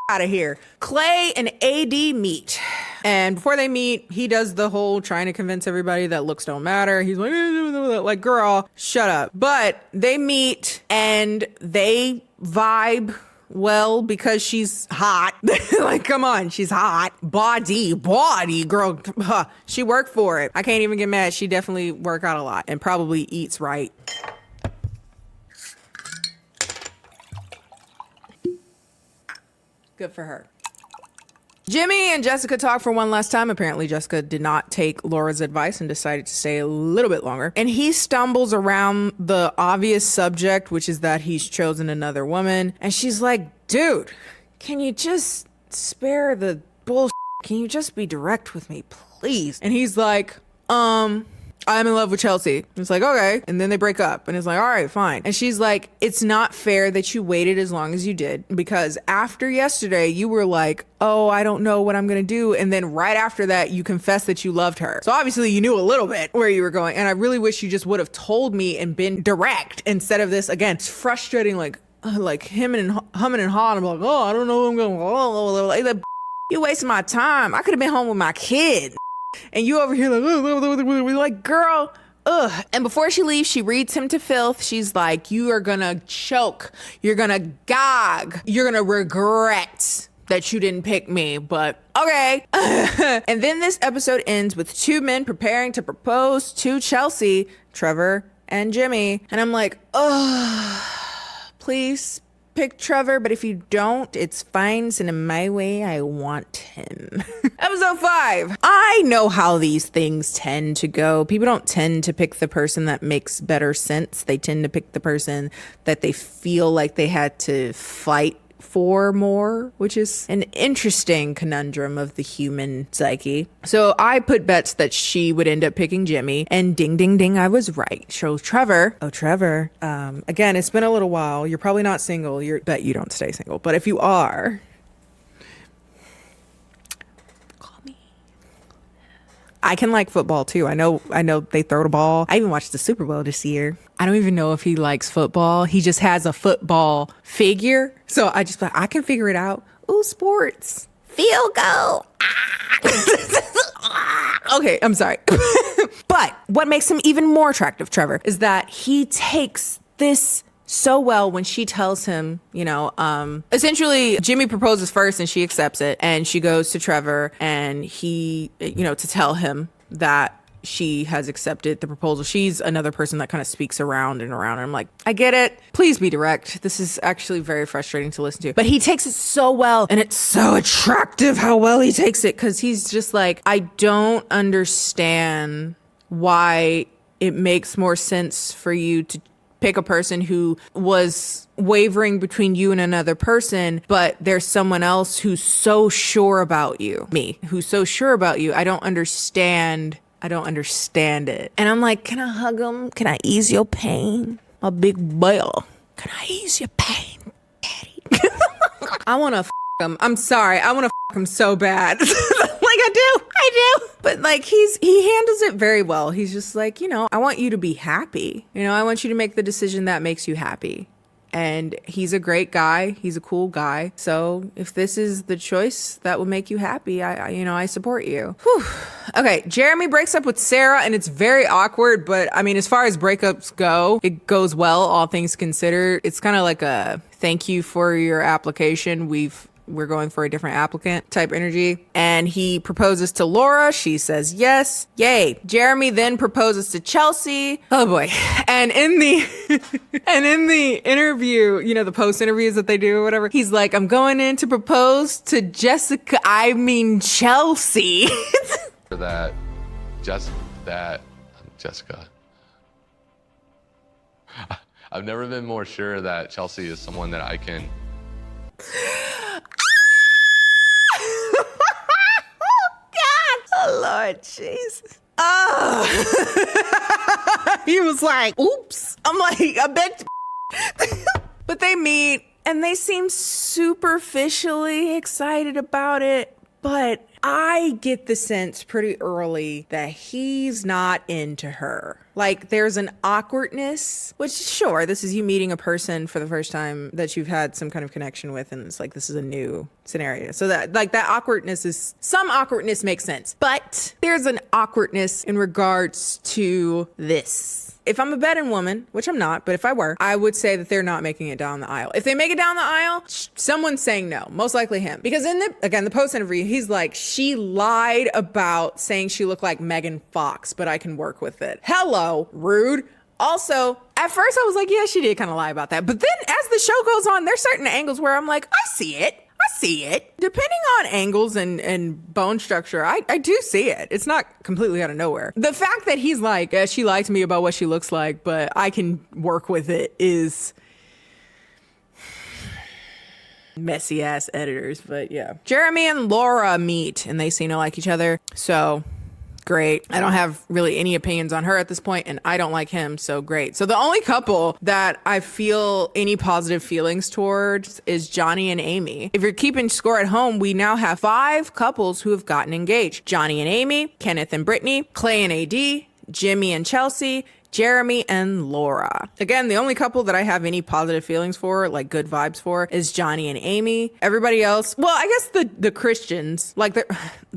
Out of here. Clay and AD meet. And before they meet, he does the whole trying to convince everybody that looks don't matter. He's like, girl, shut up. But they meet and they vibe well because she's hot. Like, come on, she's hot. Body, girl. She worked for it. I can't even get mad. She definitely work out a lot and probably eats right. Good for her. Jimmy and Jessica talk for one last time. Apparently, Jessica did not take Laura's advice and decided to stay a little bit longer. And he stumbles around the obvious subject, which is that he's chosen another woman. And she's like, dude, can you just spare the bullshit? Can you just be direct with me, please? And he's like, I'm in love with Chelsea. It's like, okay. And then they break up and it's like, all right, fine. And she's like, it's not fair that you waited as long as you did because after yesterday you were like, oh, I don't know what I'm going to do. And then right after that, you confessed that you loved her. So obviously you knew a little bit where you were going. And I really wish you just would have told me and been direct instead of this. Again, it's frustrating. Like him and humming and hawing. I'm like, oh, I don't know where I'm going. You wasting my time. I could have been home with my kid. And you over here like, girl, ugh. And before she leaves, she reads him to filth. She's like, you are gonna choke. You're gonna gog. You're gonna regret that you didn't pick me, but okay. And then this episode ends with 2 men preparing to propose to Chelsea, Trevor and Jimmy. And I'm like, please pick Trevor, but if you don't, it's fine. Send him my way. I want him. Episode 5. I know how these things tend to go. People don't tend to pick the person that makes better sense. They tend to pick the person that they feel like they had to fight for more, which is an interesting conundrum of the human psyche. So I put bets that she would end up picking Jimmy, and ding, ding, ding, I was right. So Trevor, again, it's been a little while. You're probably not single. Bet you don't stay single. But if you are, call me. I can like football too. I know they throw the ball. I even watched the Super Bowl this year. I don't even know if he likes football. He just has a football figure. So I can figure it out. Ooh, sports. Field goal. Okay, I'm sorry. But what makes him even more attractive, Trevor, is that he takes this so well when she tells him, essentially Jimmy proposes first and she accepts it. And she goes to Trevor and he, to tell him that she has accepted the proposal. She's another person that kind of speaks around and around. And I'm like, I get it. Please be direct. This is actually very frustrating to listen to. But he takes it so well. And it's so attractive how well he takes it. Because he's just like, I don't understand why it makes more sense for you to pick a person who was wavering between you and another person, but there's someone else who's so sure about you. Me, who's so sure about you. I don't understand it. And I'm like, can I hug him? Can I ease your pain? A big boy. Can I ease your pain, daddy? I want to him. I'm sorry. I want to him so bad. Like I do. But like he handles it very well. He's just like, I want you to be happy. I want you to make the decision that makes you happy. And he's a great guy. He's a cool guy. So if this is the choice that will make you happy, I support you. Whew. Okay, Jeremy breaks up with Sarah, and it's very awkward. But I mean, as far as breakups go, it goes well, all things considered. It's kind of like a thank you for your application. We're going for a different applicant type energy. And he proposes to Laura. She says yes. Yay. Jeremy then proposes to Chelsea. Oh boy. And in the interview, the post interviews that they do or whatever, he's like, I'm going in to propose to Chelsea. Jessica. I've never been more sure that Chelsea is someone that I can. Oh, Lord Jesus. Oh. He was like, oops. I'm like, I bet. But they meet and they seem superficially excited about it. But I get the sense pretty early that he's not into her. Like, there's an awkwardness, which, sure, this is you meeting a person for the first time that you've had some kind of connection with, and it's like, this is a new scenario. So that awkwardness some awkwardness makes sense. But there's an awkwardness in regards to this. If I'm a betting woman, which I'm not, but if I were, I would say that they're not making it down the aisle. If they make it down the aisle, someone's saying no, most likely him. Because in the post interview, he's like, she lied about saying she looked like Megan Fox, but I can work with it. Hello, rude. Also, at first I was like, yeah, she did kind of lie about that. But then as the show goes on, there's certain angles where I'm like, I see it. Depending on angles and bone structure, I do see it. It's not completely out of nowhere. The fact that he's like, she lied to me about what she looks like, but I can work with it is messy ass editors, but yeah. Jeremy and Laura meet and they seem to like each other. So great. I don't have really any opinions on her at this point, and I don't like him, so great. So the only couple that I feel any positive feelings towards is Johnny and Amy. If you're keeping score at home, we now have 5 couples who have gotten engaged. Johnny and Amy, Kenneth and Brittany, Clay and AD, Jimmy and Chelsea, Jeremy and Laura. Again, the only couple that I have any positive feelings for, like good vibes for, is Johnny and Amy. Everybody else, well, I guess the Christians, like they're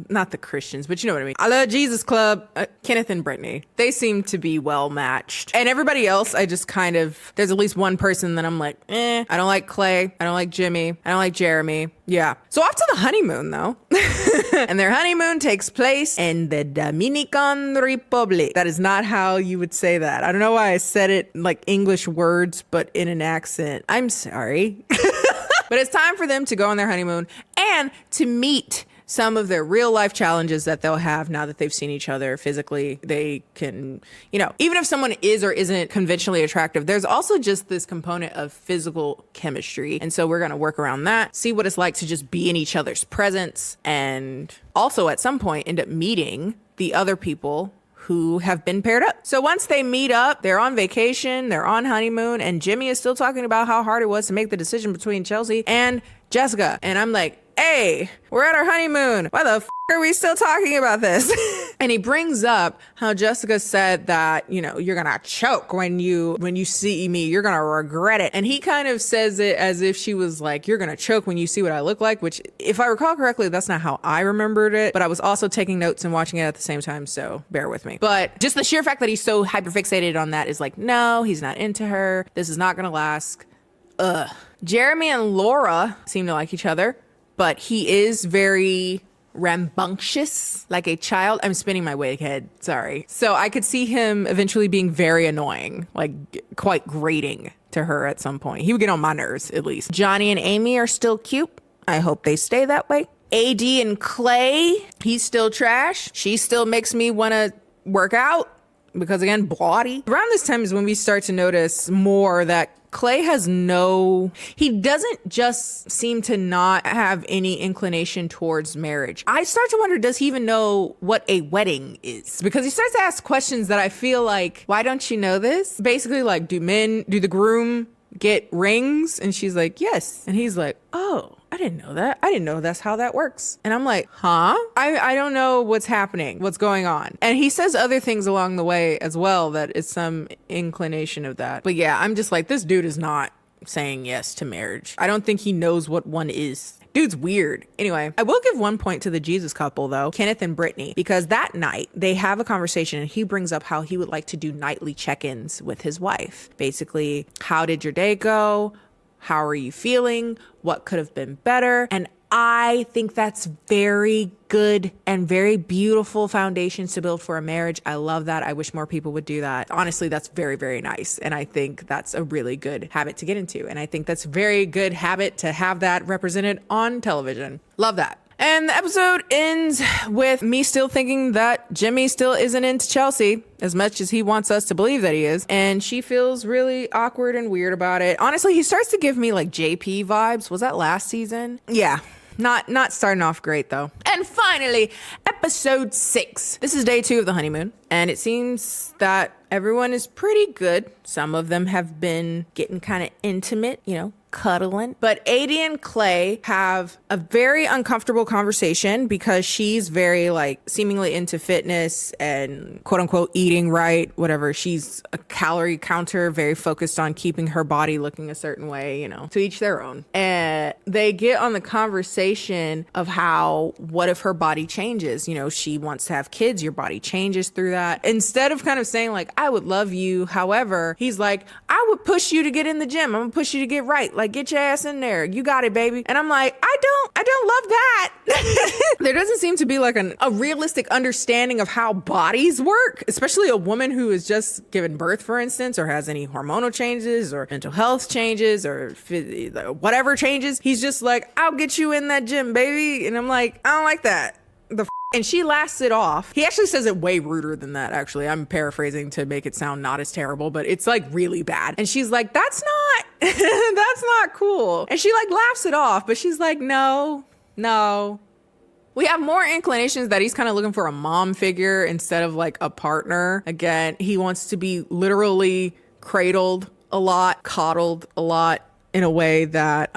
not the Christians, but you know what I mean. I Love Jesus Club, Kenneth and Brittany. They seem to be well matched. And everybody else, I just kind of, there's at least one person that I'm like, I don't like Clay. I don't like Jimmy. I don't like Jeremy. Yeah. So off to the honeymoon though. And their honeymoon takes place in the Dominican Republic. That is not how you would say that. I don't know why I said it like English words, but in an accent. I'm sorry. But it's time for them to go on their honeymoon and to meet some of their real life challenges that they'll have now that they've seen each other physically. They can, even if someone is or isn't conventionally attractive, there's also just this component of physical chemistry. And so we're going to work around that, see what it's like to just be in each other's presence, and also at some point end up meeting the other people who have been paired up. So once they meet up, they're on vacation, they're on honeymoon, and Jimmy is still talking about how hard it was to make the decision between Chelsea and Jessica. And I'm like, hey, we're at our honeymoon. Why the f are we still talking about this? And he brings up how Jessica said that, you're gonna choke when you see me, you're gonna regret it. And he kind of says it as if she was like, you're gonna choke when you see what I look like, which if I recall correctly, that's not how I remembered it, but I was also taking notes and watching it at the same time, so bear with me. But just the sheer fact that he's so hyperfixated on that is like, no, he's not into her. This is not gonna last. Jeremy and Laura seem to like each other, but he is very rambunctious, like a child. I'm spinning my wig head, sorry. So I could see him eventually being very annoying, like quite grating to her at some point. He would get on my nerves, at least. Johnny and Amy are still cute. I hope they stay that way. AD and Clay, he's still trash. She still makes me want to work out. because again, bloody. Around this time is when we start to notice more that Clay he doesn't just seem to not have any inclination towards marriage. I start to wonder, does he even know what a wedding is? Because he starts to ask questions that I feel like, why don't you know this? Basically, like, do the groom get rings? And she's like, yes. And he's like, oh, I didn't know that. I didn't know that's how that works. And I'm like, huh? I don't know what's happening, what's going on. And he says other things along the way as well that is some inclination of that. But yeah, I'm just like, this dude is not saying yes to marriage. I don't think he knows what one is. Dude's weird. Anyway, I will give 1 point to the Jesus couple though, Kenneth and Brittany, because that night they have a conversation and he brings up how he would like to do nightly check-ins with his wife. Basically, how did your day go? How are you feeling? What could have been better? And I think that's very good and very beautiful foundations to build for a marriage. I love that. I wish more people would do that. Honestly, that's very, very nice. And I think that's a really good habit to get into. And I think that's a very good habit to have that represented on television. Love that. And the episode ends with me still thinking that Jimmy still isn't into Chelsea as much as he wants us to believe that he is. And she feels really awkward and weird about it. Honestly, he starts to give me like JP vibes. Was that last season? Yeah. Not starting off great though. And finally, episode 6. This is day 2 of the honeymoon. And it seems that everyone is pretty good. Some of them have been getting kind of intimate, cuddling. But AD and Clay have a very uncomfortable conversation because she's very seemingly into fitness and quote unquote eating right, whatever. She's a calorie counter, very focused on keeping her body looking a certain way, to each their own. And they get on the conversation of how, what if her body changes? She wants to have kids, your body changes through that. Instead of kind of saying I would love you. However, he's like, I would push you to get in the gym. I'm gonna push you to get right. Get your ass in there. You got it, baby. And I'm like, I don't love that. There doesn't seem to be a realistic understanding of how bodies work, especially a woman who has just given birth, for instance, or has any hormonal changes or mental health changes or whatever changes. He's just like, I'll get you in that gym, baby. And I'm like, I don't like that. And she laughs it off. He actually says it way ruder than that, actually. I'm paraphrasing to make it sound not as terrible, but it's really bad. And she's like, that's not cool. And she laughs it off, but she's like, no. We have more inclinations that he's kind of looking for a mom figure instead of a partner. Again, he wants to be literally cradled a lot, coddled a lot in a way that,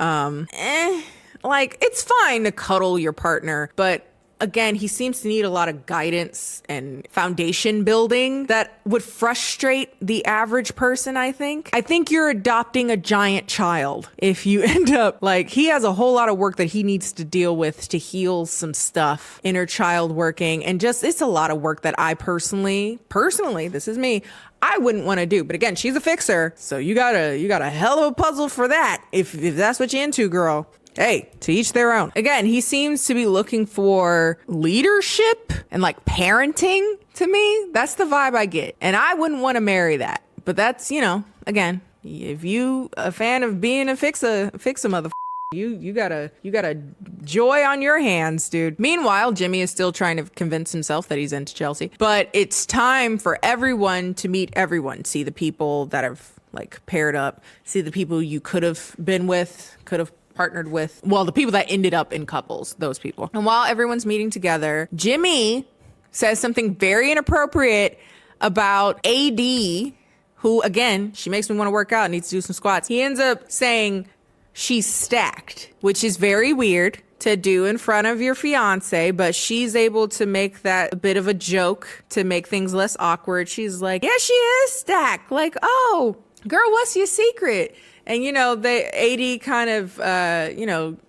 it's fine to cuddle your partner, but again, he seems to need a lot of guidance and foundation building that would frustrate the average person, I think. I think you're adopting a giant child if you end up he has a whole lot of work that he needs to deal with to heal some stuff, inner child working, and it's a lot of work that I personally, this is me, I wouldn't want to do. But again, she's a fixer, so you got a hell of a puzzle for that if that's what you're into, girl. Hey, to each their own. Again, he seems to be looking for leadership and parenting to me. That's the vibe I get. And I wouldn't want to marry that. But that's, again, if you a fan of being a fix a motherfucker, you got a joy on your hands, dude. Meanwhile, Jimmy is still trying to convince himself that he's into Chelsea. But it's time for everyone to meet everyone. See the people that have paired up. See the people you could have been with, could have partnered with, the people that ended up in couples, those people. And while everyone's meeting together, Jimmy says something very inappropriate about AD, who, again, she makes me want to work out, needs to do some squats. He ends up saying she's stacked, which is very weird to do in front of your fiance, but she's able to make that a bit of a joke to make things less awkward. She's like, yeah, she is stacked. Oh, girl, what's your secret? And, the AD kind of,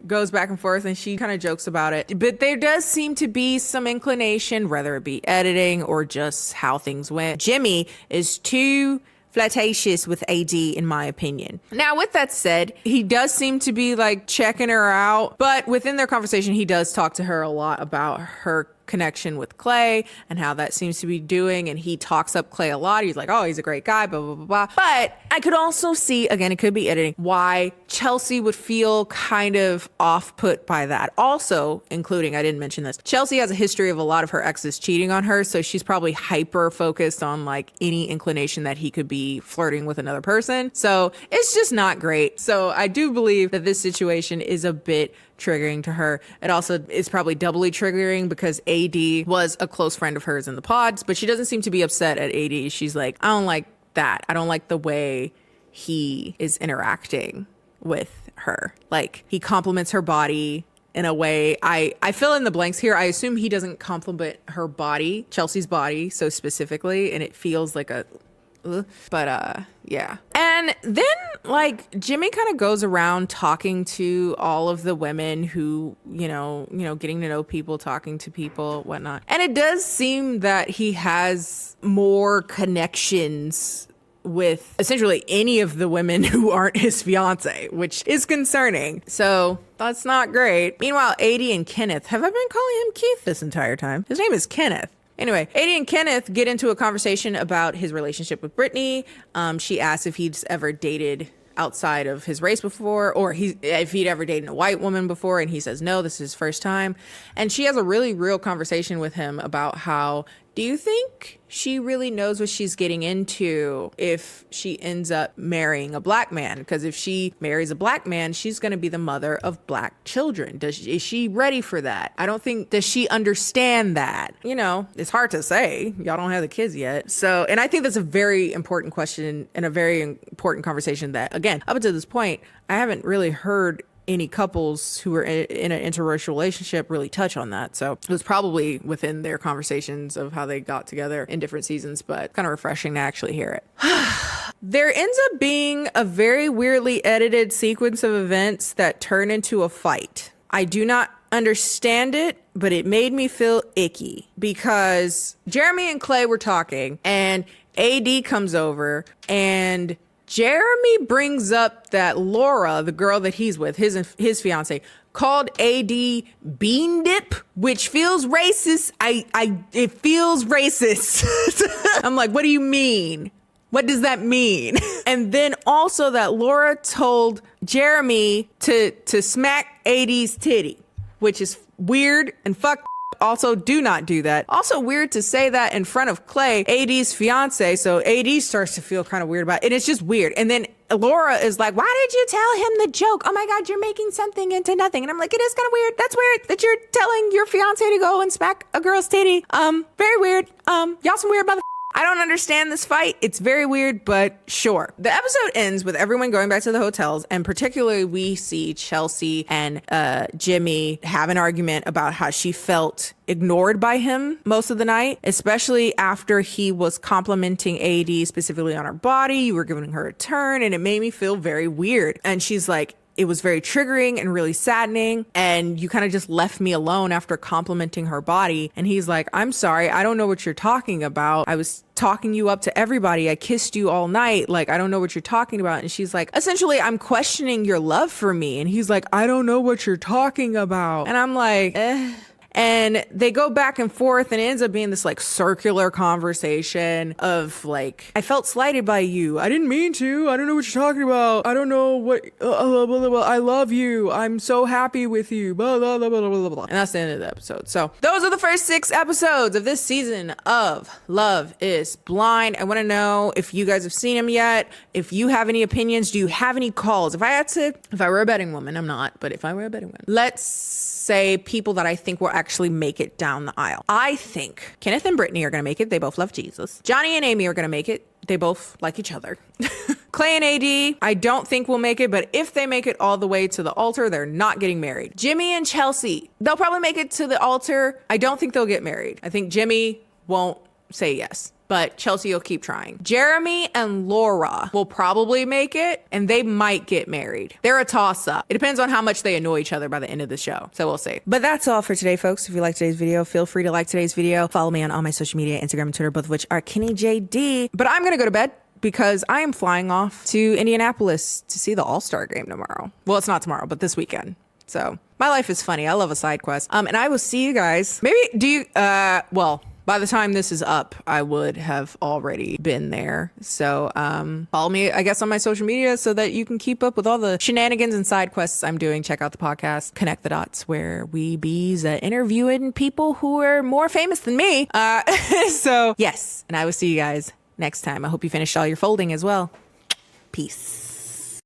goes back and forth and she kind of jokes about it. But there does seem to be some inclination, whether it be editing or just how things went. Jimmy is too flirtatious with AD, in my opinion. Now, with that said, he does seem to be checking her out. But within their conversation, he does talk to her a lot about her connection with Clay and how that seems to be doing. And he talks up Clay a lot. He's like, oh, he's a great guy, blah, blah, blah, blah. But I could also see, again, it could be editing, why Chelsea would feel kind of off put by that. Also, including, I didn't mention this, Chelsea has a history of a lot of her exes cheating on her. So she's probably hyper focused on like any inclination that he could be flirting with another person. So it's just not great. So I do believe that this situation is a bit triggering to her. It also is probably doubly triggering because AD was a close friend of hers in the pods, but she doesn't seem to be upset at AD. She's like, I don't like that. I don't like the way he is interacting with her. Like, he compliments her body in a way. I fill in the blanks here. I assume he doesn't compliment her body, Chelsea's body, so specifically, and it feels like a but yeah. And then like Jimmy kind of goes around talking to all of the women who, you know, getting to know people, talking to people, whatnot. And it does seem that he has more connections with essentially any of the women who aren't his fiance, which is concerning. So that's not great. Meanwhile, AD and Kenneth, have I been calling him Keith this entire time? His name is Kenneth. Anyway, AD and Kenneth get into a conversation about his relationship with Brittany. She asks if he's ever dated outside of his race before, or if he'd ever dated a white woman before, and he says no, this is his first time. And she has a really real conversation with him about how, do you think she really knows what she's getting into if she ends up marrying a black man? Because if she marries a black man, she's going to be the mother of black children. Is she ready for that? I don't think, does she understand that? You know, it's hard to say. Y'all don't have the kids yet. So, and I think that's a very important question and a very important conversation that, again, up until this point, I haven't really heard any couples who are in an interracial relationship really touch on that. So it was probably within their conversations of how they got together in different seasons, but kind of refreshing to actually hear it. There ends up being a very weirdly edited sequence of events that turn into a fight. I do not understand it, but it made me feel icky because Jeremy and Clay were talking and AD comes over and Jeremy brings up that Laura, the girl that he's with, his fiance, called AD bean dip, which feels racist. It feels racist. I'm like, what do you mean? What does that mean? And then also that Laura told Jeremy to smack AD's titty, which is weird and fucked. Also, do not do that. Also weird to say that in front of Clay, AD's fiance. So AD starts to feel kind of weird about it. And it's just weird. And then Laura is like, why did you tell him the joke? Oh my God, you're making something into nothing. And I'm like, it is kind of weird. That's weird that you're telling your fiance to go and smack a girl's titty. Very weird. Y'all some weird mother. I don't understand this fight. It's very weird, but sure. The episode ends with everyone going back to the hotels, and particularly we see Chelsea and Jimmy have an argument about how she felt ignored by him most of the night, especially after he was complimenting AD specifically on her body. You were giving her a turn, and it made me feel very weird. And she's like, it was very triggering and really saddening. And you kind of just left me alone after complimenting her body. And he's like, I'm sorry. I don't know what you're talking about. I was talking you up to everybody. I kissed you all night. Like, I don't know what you're talking about. And she's like, essentially, I'm questioning your love for me. And he's like, I don't know what you're talking about. And I'm like, And they go back and forth, and it ends up being this like circular conversation of like, I felt slighted by you. I didn't mean to. I don't know what you're talking about. I don't know what, blah, blah, blah. I love you. I'm so happy with you. Blah, blah, blah, blah, blah, blah. And that's the end of the episode. So those are the first 6 episodes of this season of Love is Blind. I want to know if you guys have seen them yet. If you have any opinions, do you have any calls? If I were a betting woman, I'm not, but if I were a betting woman, let's say people that I think will actually make it down the aisle. I think Kenneth and Brittany are going to make it. They both love Jesus. Johnny and Amy are going to make it. They both like each other. Clay and AD, I don't think will make it, but if they make it all the way to the altar, they're not getting married. Jimmy and Chelsea, they'll probably make it to the altar. I don't think they'll get married. I think Jimmy won't say yes, but Chelsea will keep trying. Jeremy and Laura will probably make it, and they might get married. They're a toss-up. It depends on how much they annoy each other by the end of the show, so we'll see. But that's all for today, folks. If you liked today's video, feel free to like today's video. Follow me on all my social media, Instagram and Twitter, both of which are KennieJD. But I'm gonna go to bed because I am flying off to Indianapolis to see the All-Star game tomorrow. Well, it's not tomorrow, but this weekend. So my life is funny. I love a side quest. And I will see you guys. Maybe well, by the time this is up, I would have already been there. So follow me, I guess, on my social media so that you can keep up with all the shenanigans and side quests I'm doing. Check out the podcast, Connect the Dots, where we bees interviewing people who are more famous than me. So yes, and I will see you guys next time. I hope you finished all your folding as well. Peace.